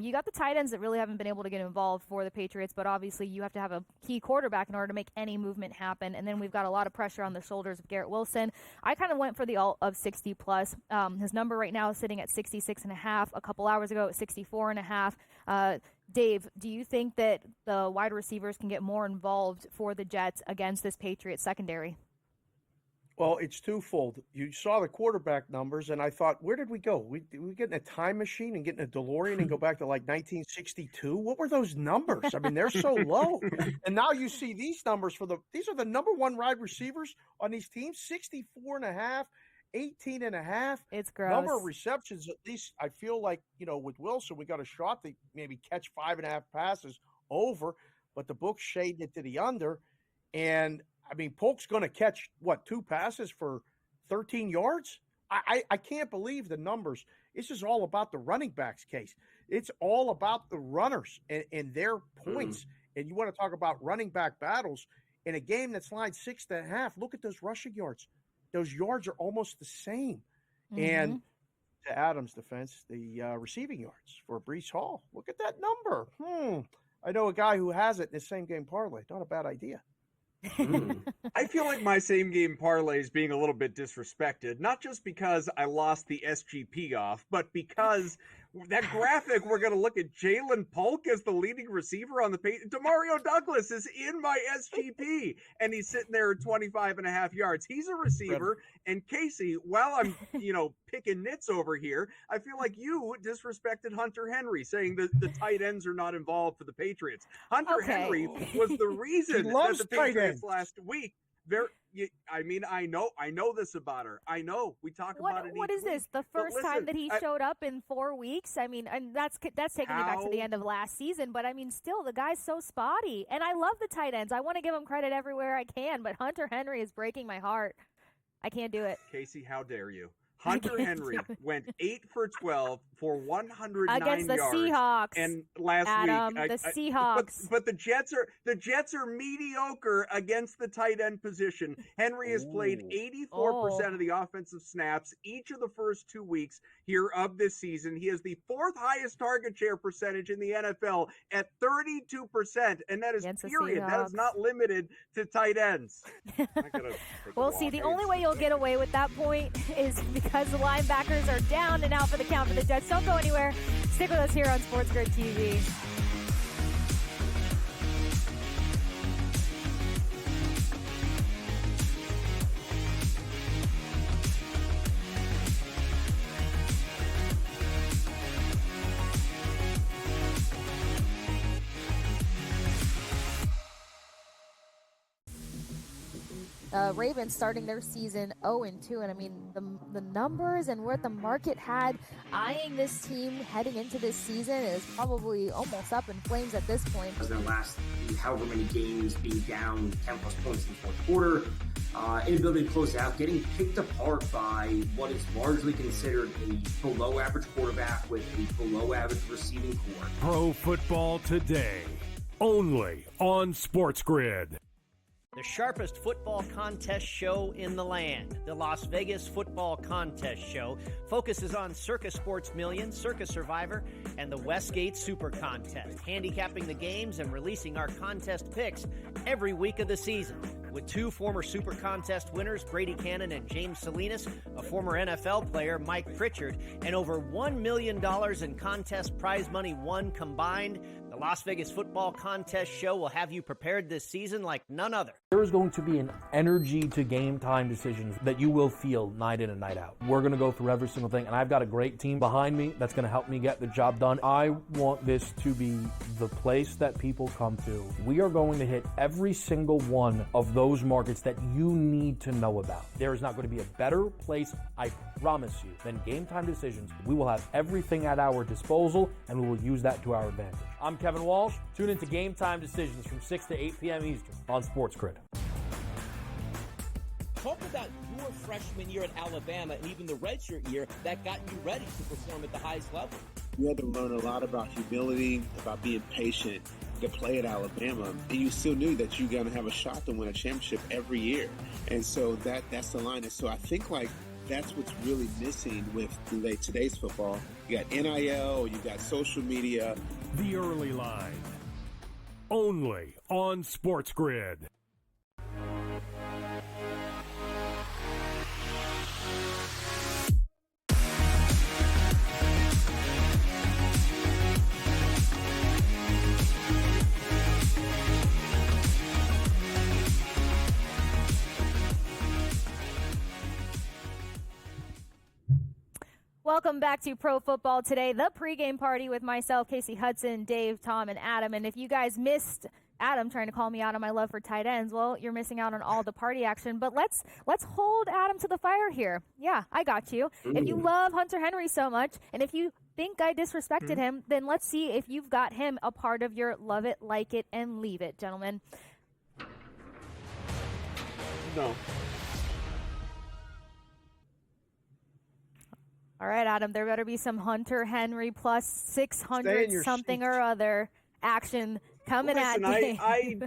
you got the tight ends that really haven't been able to get involved for the Patriots, but obviously you have to have a key quarterback in order to make any movement happen. And then we've got a lot of pressure on the shoulders of Garrett Wilson. I kind of went for the alt of 60 plus. His number right now is sitting at 66.5. A couple hours ago at 64.5. Dave, do you think that the wide receivers can get more involved for the Jets against this Patriots secondary? Well, it's twofold. You saw the quarterback numbers, and I thought, where did we go? We get in a time machine and get in a DeLorean and go back to like 1962? What were those numbers? I mean, they're so low. And now you see these numbers these are the number one wide receivers on these teams, 64.5, 18.5. It's gross. Number of receptions, at least I feel like, you know, with Wilson, we got a shot to maybe catch 5.5 passes over, but the book shaded it to the under. And I mean, Polk's going to catch, 2 passes for 13 yards? I can't believe the numbers. This is all about the running backs, Case. It's all about the runners and their points And you want to talk about running back battles in a game that's lined 6.5. Look at those rushing yards. Those yards are almost the same. Mm-hmm. And to Adam's defense, the receiving yards for Breece Hall. Look at that number. I know a guy who has it in the same game parlay. Not a bad idea. I feel like my same game parlay is being a little bit disrespected, not just because I lost the SGP off, but because that graphic, we're going to look at Jalen Polk as the leading receiver on the page. Demario Douglas is in my SGP, and he's sitting there at 25.5 yards. He's a receiver. And Kasey, while I'm, picking nits over here, I feel like you disrespected Hunter Henry, saying that the tight ends are not involved for the Patriots. Hunter Henry was the reason that the Patriots last week. I know this about her. I know we talk about it. What is this? The first time that he showed up in 4 weeks? I mean, and that's taking me back to the end of last season. But I mean, still, the guy's so spotty. And I love the tight ends. I want to give him credit everywhere I can. But Hunter Henry is breaking my heart. I can't do it. Kasey, how dare you? Hunter Henry went 8 for 12 for 109 against the yards. Seahawks. And last week, the Seahawks. But the Jets are mediocre against the tight end position. Henry has played 84% of the offensive snaps each of the first 2 weeks here of this season. He has the 4th highest target share percentage in the NFL at 32%, and that is period. That is not limited to tight ends. Well, see, the only way you'll get away with that point is because the linebackers are down and out for the count for the Jets. Don't go anywhere. Stick with us here on SportsGrid TV. Ravens starting their season 0-2, and I mean the numbers and what the market had eyeing this team heading into this season is probably almost up in flames at this point. Their last however many games being down 10 plus points in the fourth quarter, inability to close out, getting picked apart by what is largely considered a below average quarterback with a below average receiving core. Pro Football Today, only on SportsGrid. The sharpest football contest show in the land, the Las Vegas Football Contest Show, focuses on Circus Sports Million, Circus Survivor, and the Westgate Super Contest, handicapping the games and releasing our contest picks every week of the season. With 2 former Super Contest winners, Brady Cannon and James Salinas, a former NFL player, Mike Pritchard, and over $1 million in contest prize money won combined, the Las Vegas Football Contest Show will have you prepared this season like none other. There is going to be an energy to game time decisions that you will feel night in and night out. We're going to go through every single thing, and I've got a great team behind me that's going to help me get the job done. I want this to be the place that people come to. We are going to hit every single one of those markets that you need to know about. There is not going to be a better place, I promise you, than Game Time Decisions. We will have everything at our disposal, and we will use that to our advantage. I'm Kevin Walsh. Tune into Game Time Decisions from 6 to 8 p.m. Eastern on SportsGrid. Talk about your freshman year at Alabama and even the redshirt year that got you ready to perform at the highest level. You had to learn a lot about humility, about being patient to play at Alabama. And you still knew that you're going to have a shot to win a championship every year. And so that's the line. And so I think that's what's really missing with today's football. You got NIL, you got social media. The Early Line, only on SportsGrid. Welcome back to Pro Football Today, the pregame party with myself, Kasey Hudson, Dave, Tom, and Adam. And if you guys missed Adam trying to call me out on my love for tight ends, well, you're missing out on all the party action. But let's hold Adam to the fire here. Yeah, I got you. Ooh. If you love Hunter Henry so much, and if you think I disrespected him, then let's see if you've got him a part of your love it, like it, and leave it, gentlemen. No. All right, Adam, there better be some Hunter Henry plus 600 something or other action Coming Listen, at Dave.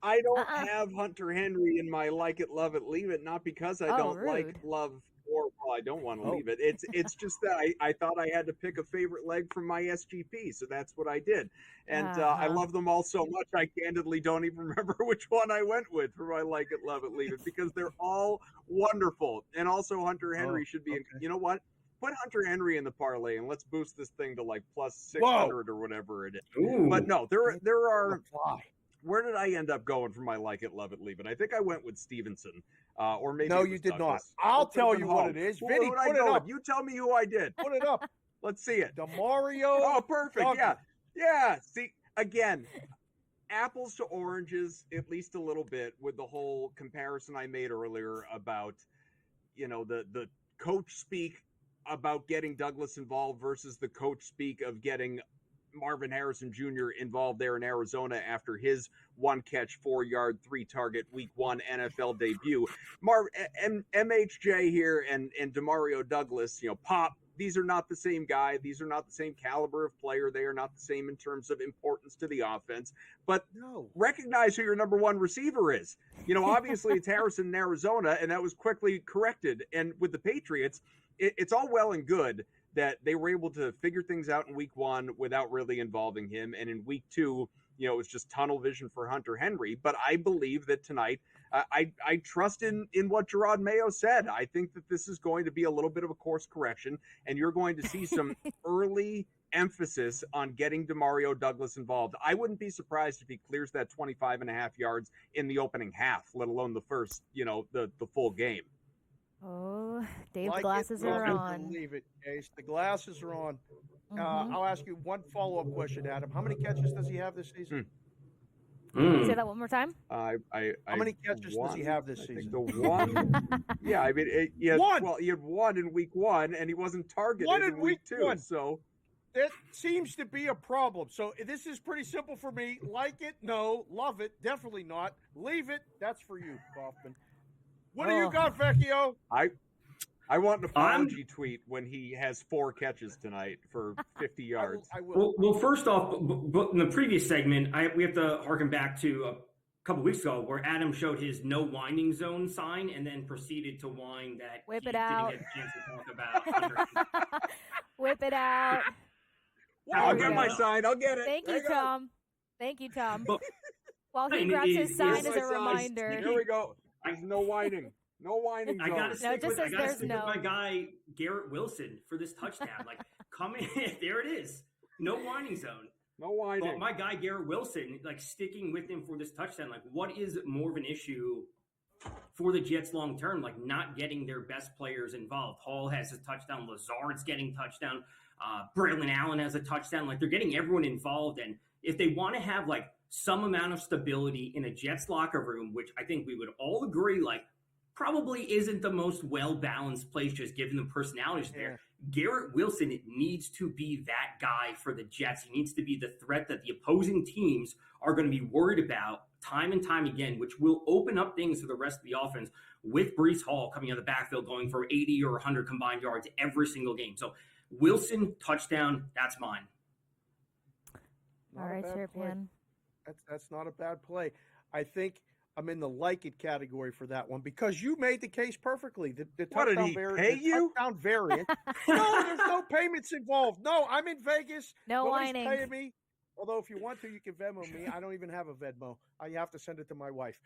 I don't have Hunter Henry in my like it, love it, leave it. Not because I don't like, rude. love, or well, I don't want to leave it. It's just that I thought I had to pick a favorite leg from my SGP, so that's what I did. And I love them all so much, I candidly don't even remember which one I went with for my like it, love it, leave it, because they're all wonderful. And also Hunter Henry should be. You know what? Put Hunter Henry in the parlay and let's boost this thing to like plus 600 or whatever it is. Ooh. But no, there are. Where did I end up going for my like it, love it, leave it? I think I went with Stevenson, or maybe no, you did Douglas. not. I'll Let's tell put you them what home. it is. Who Vinny, did I put it go up. with? You tell me who I did. Put it up. Let's see it. DeMario. Oh, perfect. Douglas. Yeah. See, again, apples to oranges, at least a little bit, with the whole comparison I made earlier about, the coach speak about getting Douglas involved versus the coach speak of getting Marvin Harrison Jr. involved there in Arizona after his 1-catch, 4-yard, 3-target Week 1 NFL debut. MHJ here and DeMario Douglas, Pop, these are not the same guy. These are not the same caliber of player. They are not the same in terms of importance to the offense. But recognize who your number one receiver is. Obviously it's Harrison in Arizona, and that was quickly corrected. And with the Patriots, it's all well and good that they were able to figure things out in Week 1 without really involving him. And in Week 2, it was just tunnel vision for Hunter Henry. But I believe that tonight, I trust in what Gerard Mayo said. I think that this is going to be a little bit of a course correction, and you're going to see some early emphasis on getting DeMario Douglas involved. I wouldn't be surprised if he clears that 25.5 yards in the opening half, let alone the first, the full game. Oh, Dave's glasses are on. Leave it, Case. The glasses are on. I'll ask you one follow-up question, Adam. How many catches does he have this season? Say that one more time. How many catches does he have this season? The one. Yeah, I mean, he had one in Week 1, and he wasn't targeted in Week 2. So that seems to be a problem. So this is pretty simple for me. Like it, no. Love it, definitely not. Leave it, that's for you, Kaufman. What do you got, Vecchio? I want an apology tweet when he has 4 catches tonight for 50 yards. I will. Well, first off, in the previous segment, we have to harken back to a couple weeks ago where Adam showed his no whining zone sign and then proceeded to whine that Whip he it out. didn't get a chance to talk about. Whip it out. I'll get my sign. I'll get it. Thank you, Tom. Thank you, Tom. But, While he grabs his sign as a reminder. Here we go. There's no whining. No whining. I gotta stick with there's my guy Garrett Wilson for this touchdown. Like, come in, there it is. No whining zone. No whining. But my guy Garrett Wilson, like sticking with him for this touchdown. Like, what is more of an issue for the Jets long term? Like, not getting their best players involved. Hall has a touchdown. Lazard's getting touchdown. Braylon Allen has a touchdown. Like, they're getting everyone involved. And if they want to have like some amount of stability in a Jets locker room, which I think we would all agree, like, probably isn't the most well-balanced place just given the personalities there. Garrett Wilson needs to be that guy for the Jets. He needs to be the threat that the opposing teams are going to be worried about time and time again, which will open up things for the rest of the offense with Breece Hall coming out of the backfield going for 80 or 100 combined yards every single game. So Wilson, touchdown, that's mine. Not all right, Champion. That's not a bad play. I think I'm in the like it category for that one because you made the case perfectly. The touchdown variant. No, there's no payments involved. No, I'm in Vegas. No Nobody's whining. paying me. Although if you want to, you can Venmo me. I don't even have a Venmo. I have to send it to my wife.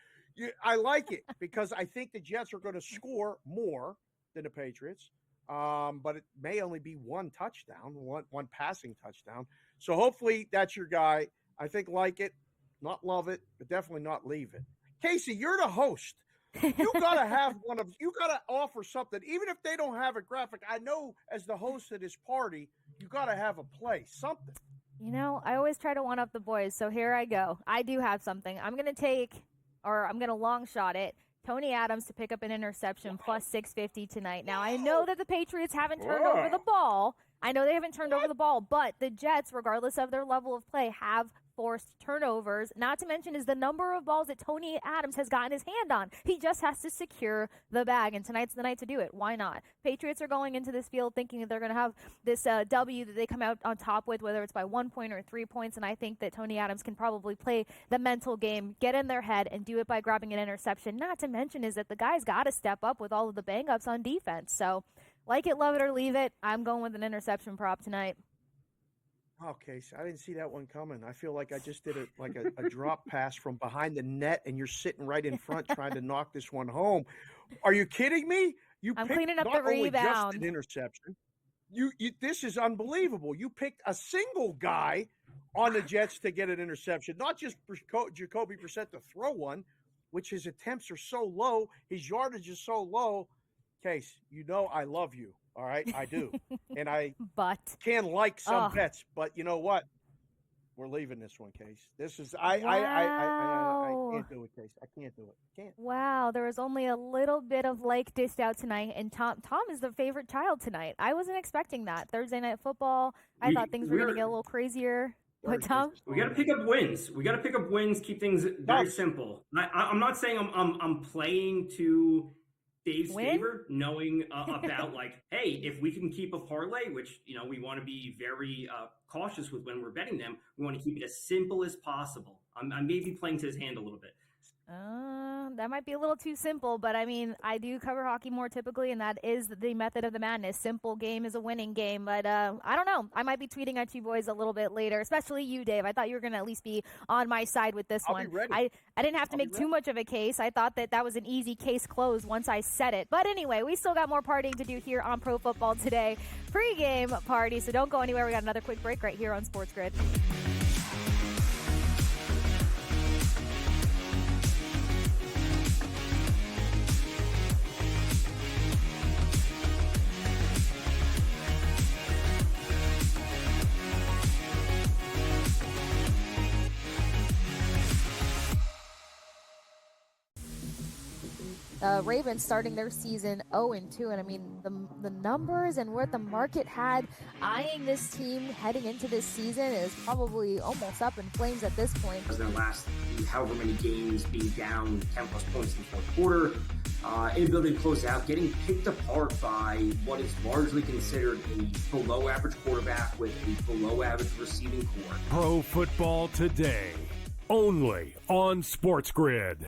I like it because I think the Jets are going to score more than the Patriots. But it may only be one touchdown, one passing touchdown. So hopefully that's your guy. I think like it, not love it, but definitely not leave it. Kasey, you're the host. You gotta have you gotta offer something, even if they don't have a graphic. I know as the host of this party, you gotta have a play, something. I always try to one up the boys, so here I go. I do have something. I'm gonna long shot it. Tony Adams to pick up an interception plus 650 tonight. Now I know that the Patriots haven't turned over the ball. I know they haven't turned over the ball, but the Jets, regardless of their level of play, have forced turnovers, not to mention is the number of balls that Tony Adams has gotten his hand on. He just has to secure the bag, and tonight's the night to do it. Why not? Patriots are going into this field thinking that they're going to have this W that they come out on top with, whether it's by 1 point or 3 points, and I think that Tony Adams can probably play the mental game, get in their head, and do it by grabbing an interception. Not to mention is that the guy's got to step up with all of the bang-ups on defense. So, like it, love it, or leave it, I'm going with an interception prop tonight. Okay, so I didn't see that one coming. I feel like I just did a drop pass from behind the net, and you're sitting right in front trying to knock this one home. Are you kidding me? I'm picked cleaning up not the only rebound. just an interception. You this is unbelievable. You picked a single guy on the Jets to get an interception, not just Jacoby Brissett to throw one, which his attempts are so low, his yardage is so low. Case, you know I love you. All right, I do. And I can like some bets, but you know what? We're leaving this one, Case. This is I can't do it, Case. I can't do it. Can't. Wow, there was only a little bit of like dished out tonight, and Tom is the favorite child tonight. I wasn't expecting that. Thursday night football. I thought things were going to get a little crazier. But Tom, we got to pick up wins. Keep things very simple. I'm not saying I'm playing to Dave's favor, knowing about like, hey, if we can keep a parlay, which we want to be very cautious with when we're betting them, we want to keep it as simple as possible. I'm maybe playing to his hand a little bit. that might be a little too simple, but I mean, I do cover hockey more typically, and that is the method of the madness. Simple game is a winning game, but I don't know. I might be tweeting at you boys a little bit later, especially you, Dave. I thought you were going to at least be on my side with this one. Be ready. I didn't have to make too much of a case. I thought that was an easy case closed once I said it. But anyway, we still got more partying to do here on Pro Football Today. Pre-game party, so don't go anywhere. We got another quick break right here on SportsGrid. Ravens starting their season 0-2, and I mean the numbers and what the market had eyeing this team heading into this season is probably almost up in flames at this point. Their last however many games being down 10 plus points in the fourth quarter, inability to close out, getting picked apart by what is largely considered a below average quarterback with a below average receiving core. Pro Football Today, only on SportsGrid.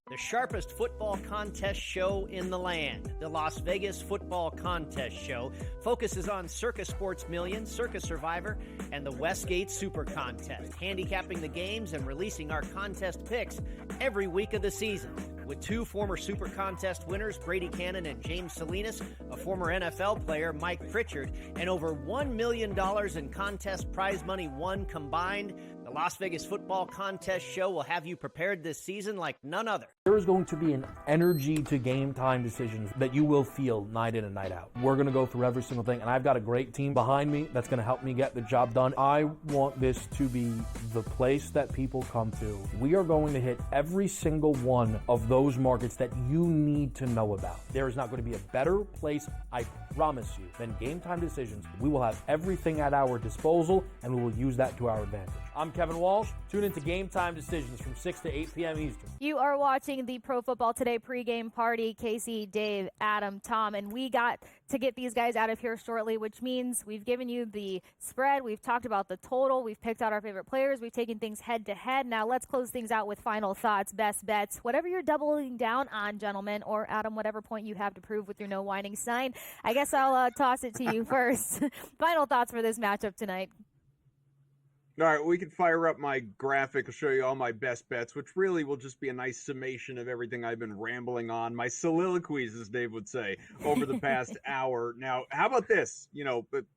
The sharpest football contest show in the land, the Las Vegas Football Contest Show, focuses on Circa Sports Million, Circa Survivor, and the Westgate Super Contest, handicapping the games and releasing our contest picks every week of the season. With two former Super Contest winners, Brady Cannon and James Salinas, a former NFL player, Mike Pritchard, and over $1 million in contest prize money won combined, the Las Vegas Football Contest Show will have you prepared this season like none other. There is going to be an energy to game time decisions that you will feel night in and night out. We're going to go through every single thing, and I've got a great team behind me that's going to help me get the job done. I want this to be the place that people come to. We are going to hit every single one of those markets that you need to know about. There is not going to be a better place, I promise you, than Game Time Decisions. We will have everything at our disposal, and we will use that to our advantage. I'm Kevin Walsh. Tune into Game Time Decisions from 6 to 8 p.m. Eastern. You are watching the Pro Football Today pregame party. Kasey, Dave, Adam, Tom, and we got to get these guys out of here shortly, which means we've given you the spread. We've talked about the total. We've picked out our favorite players. We've taken things head to head. Now let's close things out with final thoughts, best bets, whatever you're doubling down on, gentlemen, or Adam, whatever point you have to prove with your no whining sign. I guess I'll toss it to you first. Final thoughts for this matchup tonight. All right, we can fire up my graphic. I'll show you all my best bets, which really will just be a nice summation of everything I've been rambling on, my soliloquies, as Dave would say, over the past hour. Now, how about this?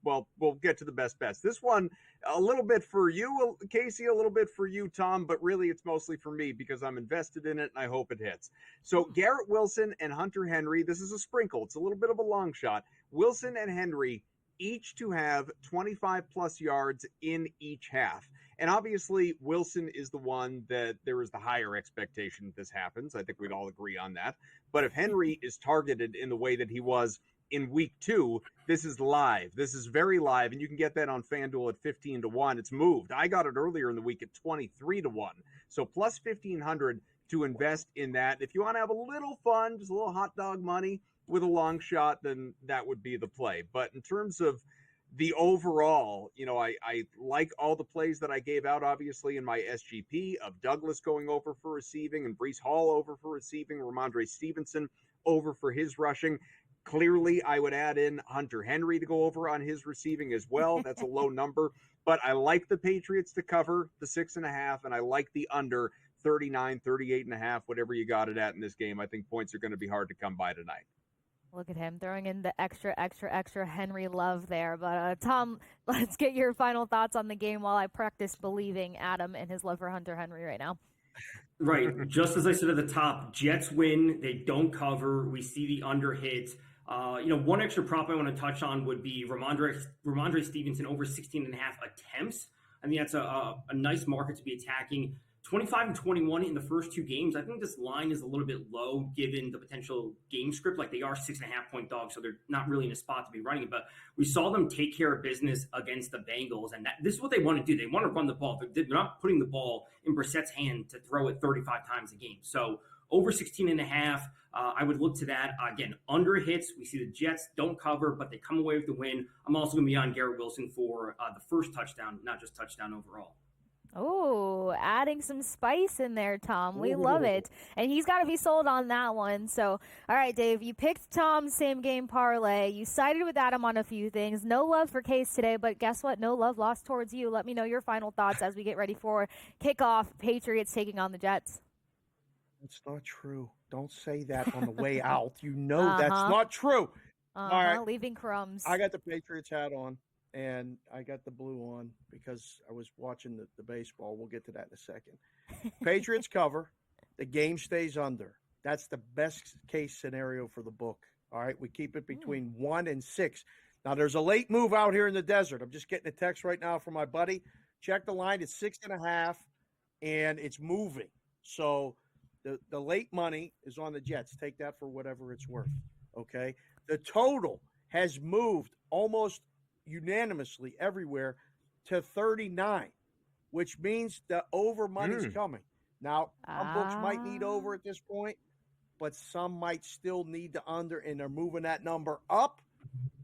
We'll get to the best bets. This one, a little bit for you, Kasey, a little bit for you, Tom, but really it's mostly for me because I'm invested in it and I hope it hits. So Garrett Wilson and Hunter Henry, this is a sprinkle. It's a little bit of a long shot. Wilson and Henry each to have 25-plus yards in each half. And obviously, Wilson is the one that there is the higher expectation that this happens. I think we'd all agree on that. But if Henry is targeted in the way that he was in week 2. This is live. This is very live, and you can get that on FanDuel at 15-1. It's moved. I got it earlier in the week at 23-1. So plus 1,500 to invest in that. If you want to have a little fun, just a little hot dog money with a long shot, then that would be the play. But in terms of the overall, I like all the plays that I gave out, obviously, in my SGP of Douglas going over for receiving and Breece Hall over for receiving, Ramondre Stevenson over for his rushing. Clearly, I would add in Hunter Henry to go over on his receiving as well. That's a low number. But I like the Patriots to cover the 6.5, and I like the under 39, 38.5, whatever you got it at in this game. I think points are going to be hard to come by tonight. Look at him throwing in the extra Henry love there. But Tom, let's get your final thoughts on the game while I practice believing Adam and his love for Hunter Henry right now. Right. Just as I said at the top, Jets win. They don't cover. We see the under hit. One extra prop I want to touch on would be Ramondre Stevenson over 16.5 attempts. I think that's a nice market to be attacking. 25-21 in the first 2 games. I think this line is a little bit low given the potential game script. Like, they are 6.5-point dogs, so they're not really in a spot to be running it. But we saw them take care of business against the Bengals, and this is what they want to do. They want to run the ball. They're not putting the ball in Brissett's hand to throw it 35 times a game. So over 16.5, I would look to that. Again, under hits. We see the Jets don't cover, but they come away with the win. I'm also going to be on Garrett Wilson for the first touchdown, not just touchdown overall. Oh, adding some spice in there, Tom. We love it. And he's got to be sold on that one. So, all right, Dave, you picked Tom's same game parlay. You sided with Adam on a few things. No love for Case today, but guess what? No love lost towards you. Let me know your final thoughts as we get ready for kickoff. Patriots taking on the Jets. It's not true. Don't say that on the way out. You know that's not true. All right. Leaving crumbs. I got the Patriots hat on. And I got the blue on because I was watching the baseball. We'll get to that in a second. Patriots cover. The game stays under. That's the best case scenario for the book. All right, we keep it between 1 and 6. Now, there's a late move out here in the desert. I'm just getting a text right now from my buddy. Check the line. It's 6.5, and it's moving. So the late money is on the Jets. Take that for whatever it's worth, okay? The total has moved almost unanimously everywhere to 39, which means the over money's coming. Now, some books might need over at this point, but some might still need the under, and they're moving that number up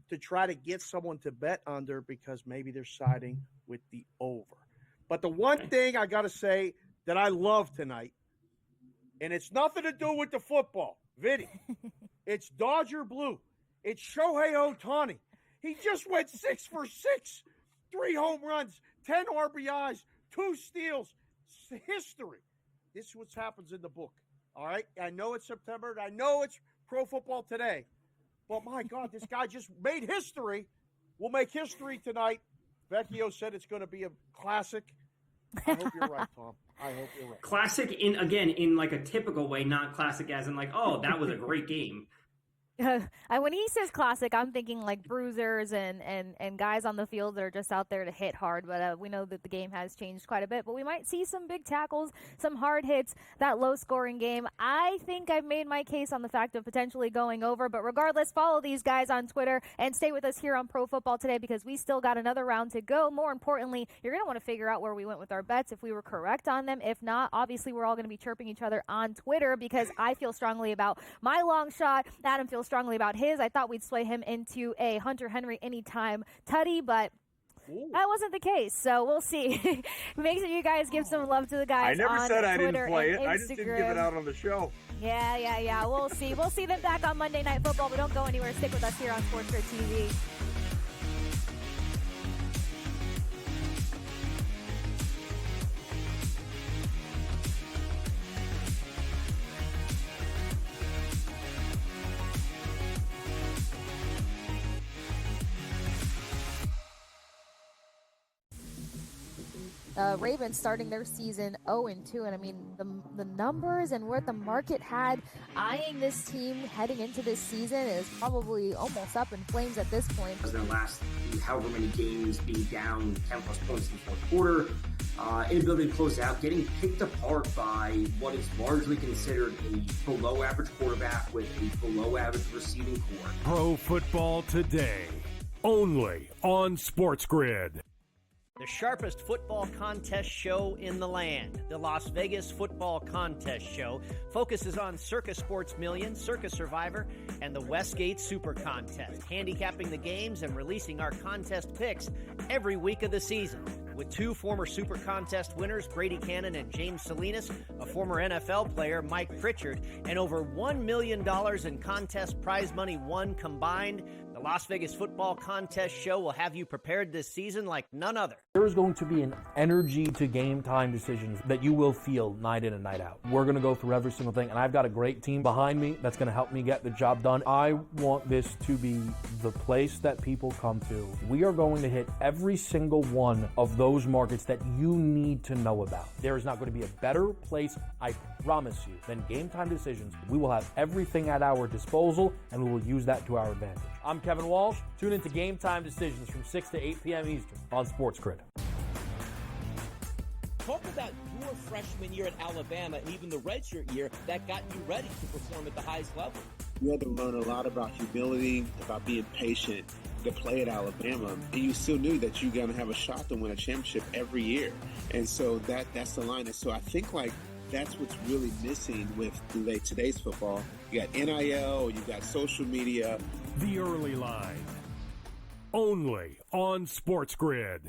to try to get someone to bet under because maybe they're siding with the over. But the one thing I got to say that I love tonight, and it's nothing to do with the football, Vinny. It's Dodger Blue. It's Shohei Ohtani. He just went 6 for 6, 3 home runs, 10 RBIs, 2 steals. It's history. This is what happens in the book. All right? I know it's September. I know it's Pro Football Today. But, my God, this guy just made history. We'll make history tonight. Vecchio said it's going to be a classic. I hope you're right, Tom. I hope you're right. Classic in like a typical way, not classic as in like, oh, that was a great game. When he says classic, I'm thinking like bruisers and guys on the field that are just out there to hit hard. But we know that the game has changed quite a bit. But we might see some big tackles, some hard hits, that low-scoring game. I think I've made my case on the fact of potentially going over. But regardless, follow these guys on Twitter and stay with us here on Pro Football Today because we still got another round to go. More importantly, you're going to want to figure out where we went with our bets, if we were correct on them. If not, obviously we're all going to be chirping each other on Twitter because I feel strongly about my long shot. Adam feels strongly about his. I thought we'd sway him into a Hunter Henry anytime tutty, but that wasn't the case. So we'll see. Make sure you guys give some love to the guys. I never said I Twitter didn't play it. Instagram. I just didn't give it out on the show. Yeah. We'll see. We'll see them back on Monday Night Football, but don't go anywhere. Stick with us here on SportsGrid TV. Ravens starting their season 0-2, and I mean the numbers and what the market had eyeing this team heading into this season is probably almost up in flames at this point. Their last however many games being down 10 plus points in the fourth quarter. inability to close out, getting picked apart by what is largely considered a below-average quarterback with a below-average receiving core. Pro Football Today, only on SportsGrid. The sharpest football contest show in the land, the Las Vegas Football Contest Show, focuses on Circa Sports Million, Circa Survivor, and the Westgate Super Contest, handicapping the games and releasing our contest picks every week of the season. With two former Super Contest winners, Brady Cannon and James Salinas, a former NFL player, Mike Pritchard, and over $1 million in contest prize money won combined, the Las Vegas Football Contest Show will have you prepared this season like none other. There is going to be an energy to game time decisions that you will feel night in and night out. We're going to go through every single thing, and I've got a great team behind me that's going to help me get the job done. I want this to be the place that people come to. We are going to hit every single one of those markets that you need to know about. There is not going to be a better place, I promise you, than Game Time Decisions. We will have everything at our disposal, and we will use that to our advantage. I'm Kevin Walsh. Tune into Game Time Decisions from 6 to 8 p.m. Eastern on SportsGrid. Talk about your freshman year at Alabama and even the redshirt year that got you ready to perform at the highest level. You had to learn a lot about humility, about being patient to play at Alabama, and you still knew that you're going to have a shot to win a championship every year. And so that's the line. And so I think that's what's really missing with today's football. You got NIL, you got social media. The Early Line, only on SportsGrid.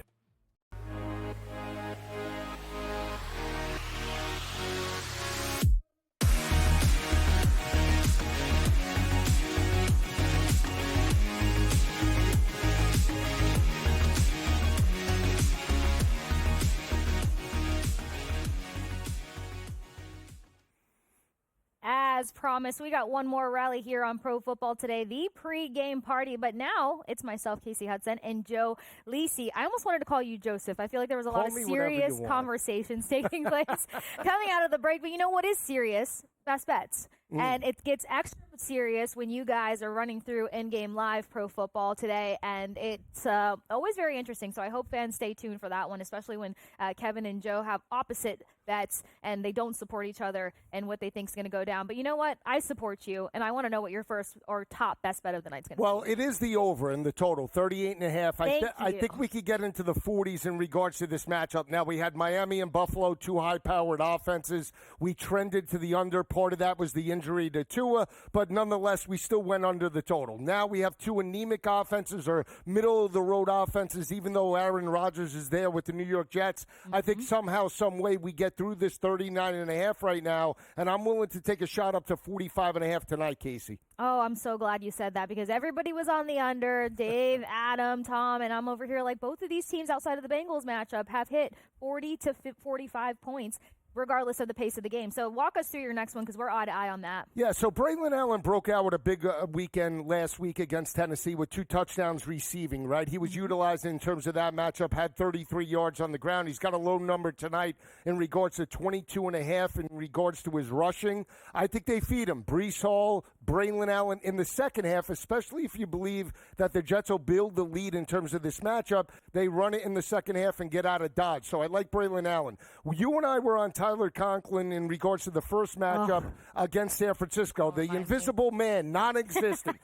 As promised, we got one more rally here on Pro Football Today, the pre-game party. But now it's myself, Kasey Hudson, and Joe Lisi. I almost wanted to call you Joseph. I feel like there was a lot of serious conversations taking place coming out of the break. But you know what is serious? Best bets. And it gets extra serious when you guys are running through in-game live Pro Football Today, and it's always very interesting. So I hope fans stay tuned for that one, especially when Kevin and Joe have opposite bets and they don't support each other and what they think is going to go down. But you know what? I support you, and I want to know what your first or top best bet of the night is going to be. Well, it is the over in the total, 38.5. I think we could get into the 40s in regards to this matchup. Now, we had Miami and Buffalo, two high-powered offenses. We trended to the under. Part of that was the injury to Tua, but nonetheless, we still went under the total. Now we have two anemic offenses or middle-of-the-road offenses, even though Aaron Rodgers is there with the New York Jets. I think somehow, some way, we get through this 39.5 right now, and I'm willing to take a shot up to 45.5 tonight, Kasey. Oh, I'm so glad you said that because everybody was on the under. Dave, Adam, Tom, and I'm over here like both of these teams outside of the Bengals matchup have hit 40 to 45 points, regardless of the pace of the game. So walk us through your next one because we're eye to eye on that. Yeah, so Braylon Allen broke out with a big weekend last week against Tennessee with 2 touchdowns receiving, right? He was utilized in terms of that matchup, had 33 yards on the ground. He's got a low number tonight in regards to 22.5 in regards to his rushing. I think they feed him. Breece Hall, Braylon Allen in the second half, especially if you believe that the Jets will build the lead in terms of this matchup. They run it in the second half and get out of Dodge. So I like Braylon Allen. You and I were on Tyler Conklin in regards to the first matchup against San Francisco. The invisible man, non-existent,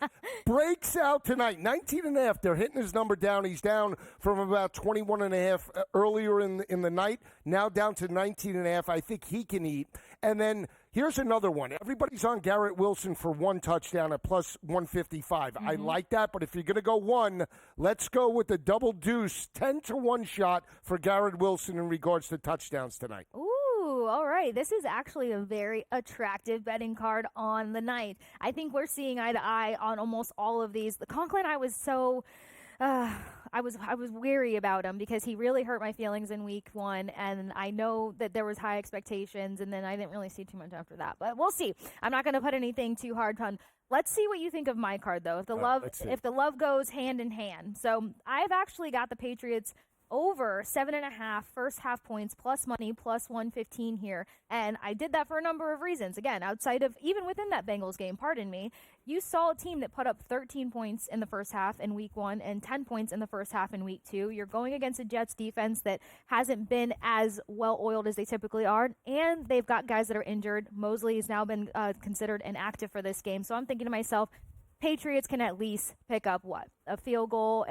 breaks out tonight. 19.5. They're hitting his number down. He's down from about 21.5 earlier in the night, now down to 19.5. I think he can eat. And then here's another one. Everybody's on Garrett Wilson for 1 touchdown at plus 155. I like that, but if you're going to go one, let's go with the double deuce, 10-1 shot for Garrett Wilson in regards to touchdowns tonight. Ooh, all right. This is actually a very attractive betting card on the night. I think we're seeing eye to eye on almost all of these. The Conklin, I was so... I was weary about him because he really hurt my feelings in week 1, and I know that there was high expectations, and then I didn't really see too much after that. But we'll see. I'm not going to put anything too hard on. Let's see what you think of my card, though. If the love goes hand in hand. So I've actually got the Patriots over 7.5 first half points plus money plus 115 here. And I did that for a number of reasons. Again, outside of even within that Bengals game, pardon me, you saw a team that put up 13 points in the first half in week 1 and 10 points in the first half in week 2. You're going against a Jets defense that hasn't been as well oiled as they typically are. And they've got guys that are injured. Mosley has now been considered inactive for this game. So I'm thinking to myself, Patriots can at least pick up what? A field goal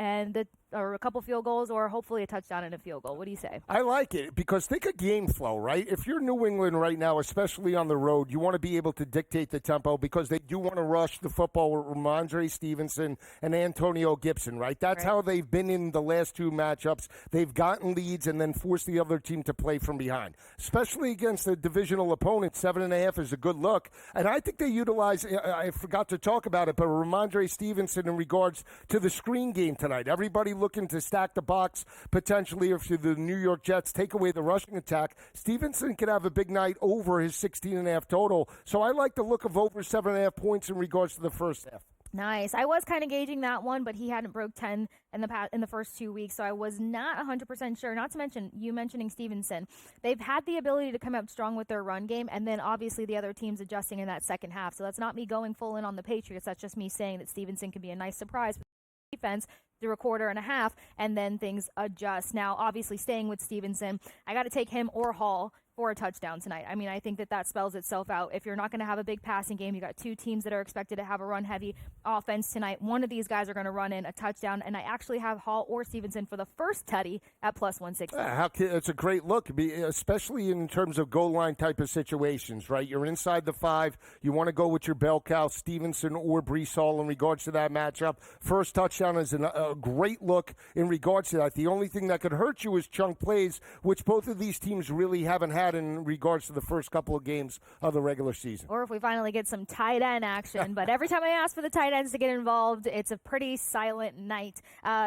or a couple field goals, or hopefully a touchdown and a field goal. What do you say? I like it because think of game flow, right? If you're New England right now, especially on the road, you want to be able to dictate the tempo because they do want to rush the football with Ramondre Stevenson and Antonio Gibson, right? That's how they've been in the last 2 matchups. They've gotten leads and then forced the other team to play from behind, especially against a divisional opponent. 7.5 is a good look. And I think they utilize, I forgot to talk about it, but Ramondre Stevenson in regards to the screen game tonight. Everybody looking to stack the box potentially if the New York Jets take away the rushing attack. Stevenson could have a big night over his 16.5 total. So I like the look of over 7.5 points in regards to the first half. Nice. I was kind of gauging that one, but he hadn't broke 10 in the first 2 weeks, so I was not 100% sure. Not to mention, you mentioning Stevenson. They've had the ability to come up strong with their run game, and then obviously the other teams adjusting in that second half. So that's not me going full in on the Patriots. That's just me saying that Stevenson can be a nice surprise for the defense through a quarter and a half, and then things adjust. Now, obviously, staying with Stevenson, I got to take him or Hall for a touchdown tonight. I mean, I think that spells itself out. If you're not going to have a big passing game, you got 2 teams that are expected to have a run-heavy offense tonight. One of these guys are going to run in a touchdown, and I actually have Hall or Stevenson for the first tutty at plus 160. It's a great look, especially in terms of goal line type of situations, right? You're inside the 5. You want to go with your bell cow, Stevenson or Breece Hall in regards to that matchup. First touchdown is a great look in regards to that. The only thing that could hurt you is chunk plays, which both of these teams really haven't had in regards to the first couple of games of the regular season. Or if we finally get some tight end action. But every time I ask for the tight ends to get involved, it's a pretty silent night.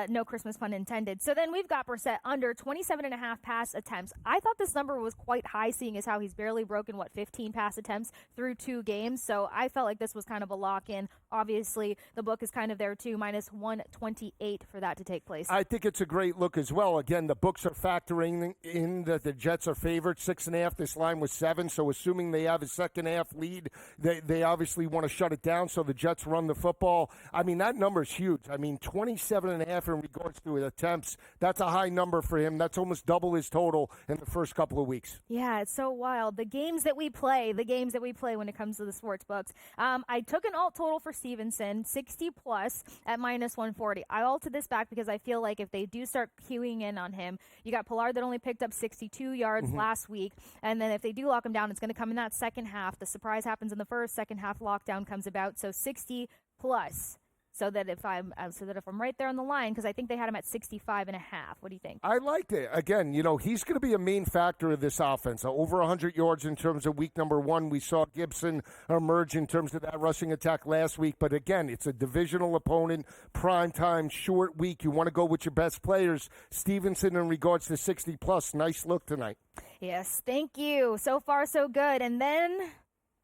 No Christmas pun intended. So then we've got Brissett under 27.5 pass attempts. I thought this number was quite high, seeing as how he's barely broken, 15 pass attempts through 2 games. So I felt like this was kind of a lock-in. Obviously, the book is kind of there too, minus 128 for that to take place. I think it's a great look as well. Again, the books are factoring in that the Jets are favored 6.5. This line was 7, so assuming they have a second half lead, they obviously want to shut it down, so the Jets run the football. I mean, that number is huge. I mean, 27.5 in regards to attempts. That's a high number for him. That's almost double his total in the first couple of weeks. Yeah, it's so wild. The games that we play when it comes to the sports books. I took an alt total for Stevenson, 60 plus at minus 140. I alted this back because I feel like if they do start queuing in on him, you got Pollard that only picked up 62 yards last week. And then if they do lock him down, it's going to come in that second half. The surprise happens in the first, second half lockdown comes about. So 60 plus. So that if I'm right there on the line, because I think they had him at 65.5. What do you think? I liked it. Again, he's going to be a main factor of this offense. Over 100 yards in terms of week number 1. We saw Gibson emerge in terms of that rushing attack last week. But again, it's a divisional opponent, prime time, short week. You want to go with your best players. Stevenson in regards to 60 plus. Nice look tonight. Yes, thank you. So far, so good. And then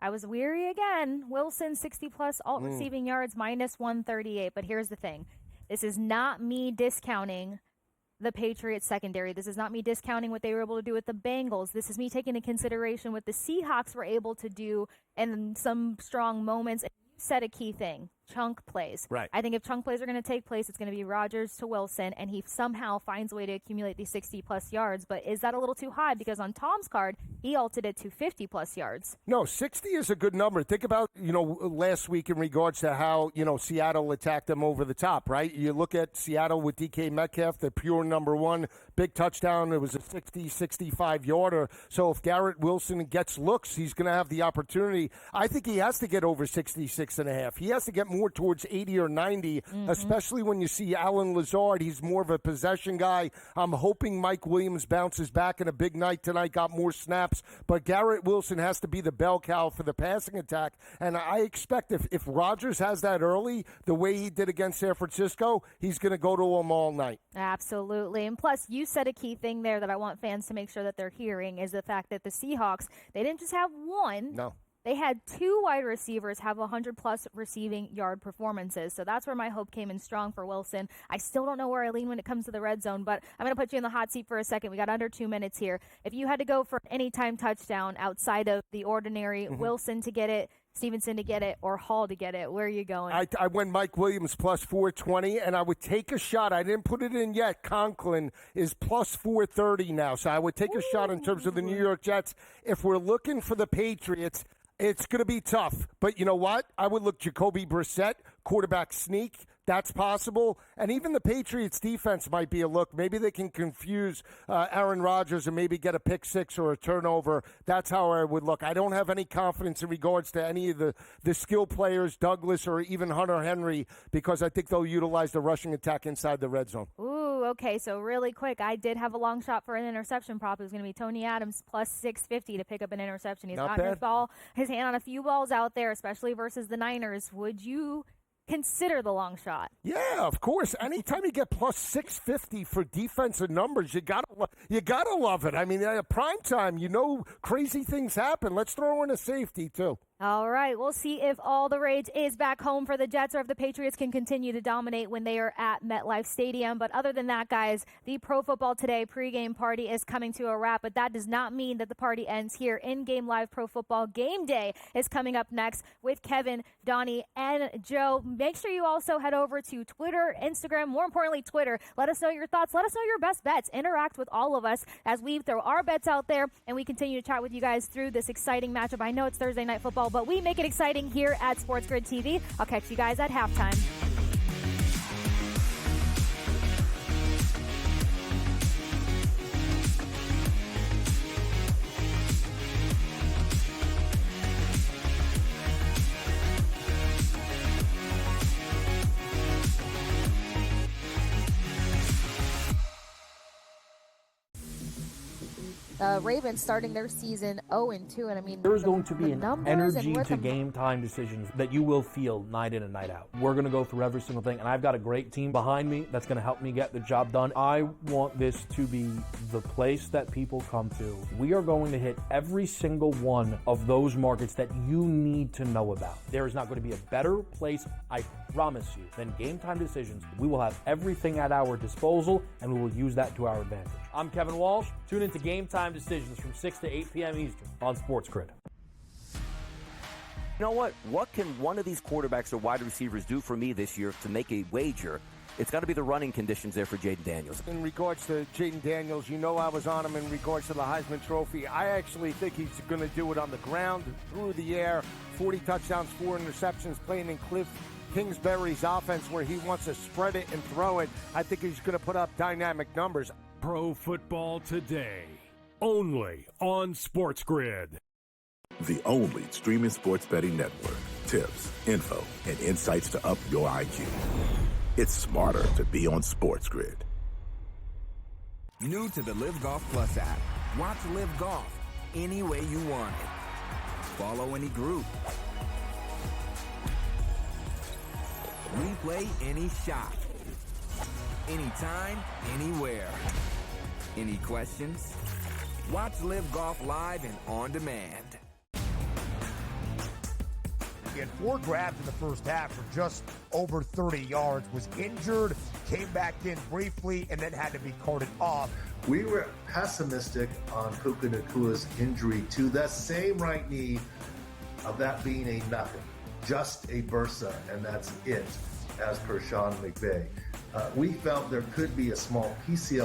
I was weary again. Wilson, 60-plus alt receiving yards, minus 138. But here's the thing. This is not me discounting the Patriots secondary. This is not me discounting what they were able to do with the Bengals. This is me taking into consideration what the Seahawks were able to do in some strong moments. And you said a key thing. Chunk plays. Right. I think if chunk plays are going to take place, it's going to be Rodgers to Wilson, and he somehow finds a way to accumulate these 60-plus yards. But is that a little too high? Because on Tom's card, he altered it to 50-plus yards. No, 60 is a good number. Think about, last week in regards to how, Seattle attacked them over the top, right? You look at Seattle with DK Metcalf, the pure number 1, big touchdown. It was a 60, 65-yarder. So if Garrett Wilson gets looks, he's going to have the opportunity. I think he has to get over 66.5. He has to get more towards 80 or 90, especially when you see Alan Lazard. He's more of a possession guy. I'm hoping Mike Williams bounces back in a big night tonight, got more snaps. But Garrett Wilson has to be the bell cow for the passing attack. And I expect if Rodgers has that early, the way he did against San Francisco, he's going to go to them all night. Absolutely. And plus, you said a key thing there that I want fans to make sure that they're hearing is the fact that the Seahawks, they didn't just have one. No. they had 2 wide receivers have 100-plus receiving yard performances. So that's where my hope came in strong for Wilson. I still don't know where I lean when it comes to the red zone, but I'm going to put you in the hot seat for a second. We got under 2 minutes here. If you had to go for an anytime touchdown outside of the ordinary, Wilson to get it, Stevenson to get it, or Hall to get it, where are you going? I went Mike Williams plus 420, and I would take a shot. I didn't put it in yet. Conklin is plus 430 now, so I would take a shot in terms of the New York Jets. If we're looking for the Patriots, it's going to be tough. But you know what? I would look Jacoby Brissett, quarterback sneak. That's possible. And even the Patriots defense might be a look. Maybe they can confuse Aaron Rodgers and maybe get a pick six or a turnover. That's how I would look. I don't have any confidence in regards to any of the skill players, Douglas or even Hunter Henry, because I think they'll utilize the rushing attack inside the red zone. Ooh, okay. So really quick, I did have a long shot for an interception prop. It was going to be Tony Adams plus 650 to pick up an interception. He's Not gotten bad. his hand on a few balls out there, especially versus the Niners. Would you consider the long shot? Yeah, of course. Anytime you get plus 650 for defensive numbers, you gotta love it. I mean, prime time, crazy things happen. Let's throw in a safety too. All right, we'll see if all the rage is back home for the Jets or if the Patriots can continue to dominate when they are at MetLife Stadium. But other than that, guys, the Pro Football Today pregame party is coming to a wrap, but that does not mean that the party ends here. In-game live Pro Football Game Day is coming up next with Kevin, Donnie, and Joe. Make sure you also head over to Twitter, Instagram, more importantly, Twitter. Let us know your thoughts. Let us know your best bets. Interact with all of us as we throw our bets out there, and we continue to chat with you guys through this exciting matchup. I know it's Thursday Night Football, but we make it exciting here at SportsGrid TV. I'll catch you guys at halftime. Ravens starting their season 0-2, and I mean, there's going to be an energy to them. game time decisions that you will feel night in and night out. We're going to go through every single thing, and I've got a great team behind me that's going to help me get the job done. I want this to be the place that people come to. We are going to hit every single one of those markets that you need to know about. There is not going to be a better place, I promise you, than Game Time Decisions. We will have everything at our disposal, and we will use that to our advantage. I'm Kevin Walsh. Tune into Game Time Decisions from 6 to 8 p.m. Eastern on SportsGrid. You know what? What can one of these quarterbacks or wide receivers do for me this year to make a wager? It's got to be the running conditions there for Jaden Daniels. In regards to Jaden Daniels, I was on him in regards to the Heisman Trophy. I actually think he's going to do it on the ground, through the air, 40 touchdowns, 4 interceptions, playing in Cliff Kingsbury's offense where he wants to spread it and throw it. I think he's going to put up dynamic numbers. Pro Football Today, only on SportsGrid. The only streaming sports betting network. Tips, info, and insights to up your IQ. It's smarter to be on SportsGrid. New to the Live Golf Plus app. Watch Live Golf any way you want it. Follow any group. Replay any shot. Anytime, anywhere. Any questions? Watch Live Golf live and on demand. He had 4 grabs in the first half for just over 30 yards, was injured, came back in briefly, and then had to be carted off. We were pessimistic on Puka Nakua's injury to the same right knee, of that being a nothing, just a bursa, and that's it, as per Sean McVay. We felt there could be a small PCL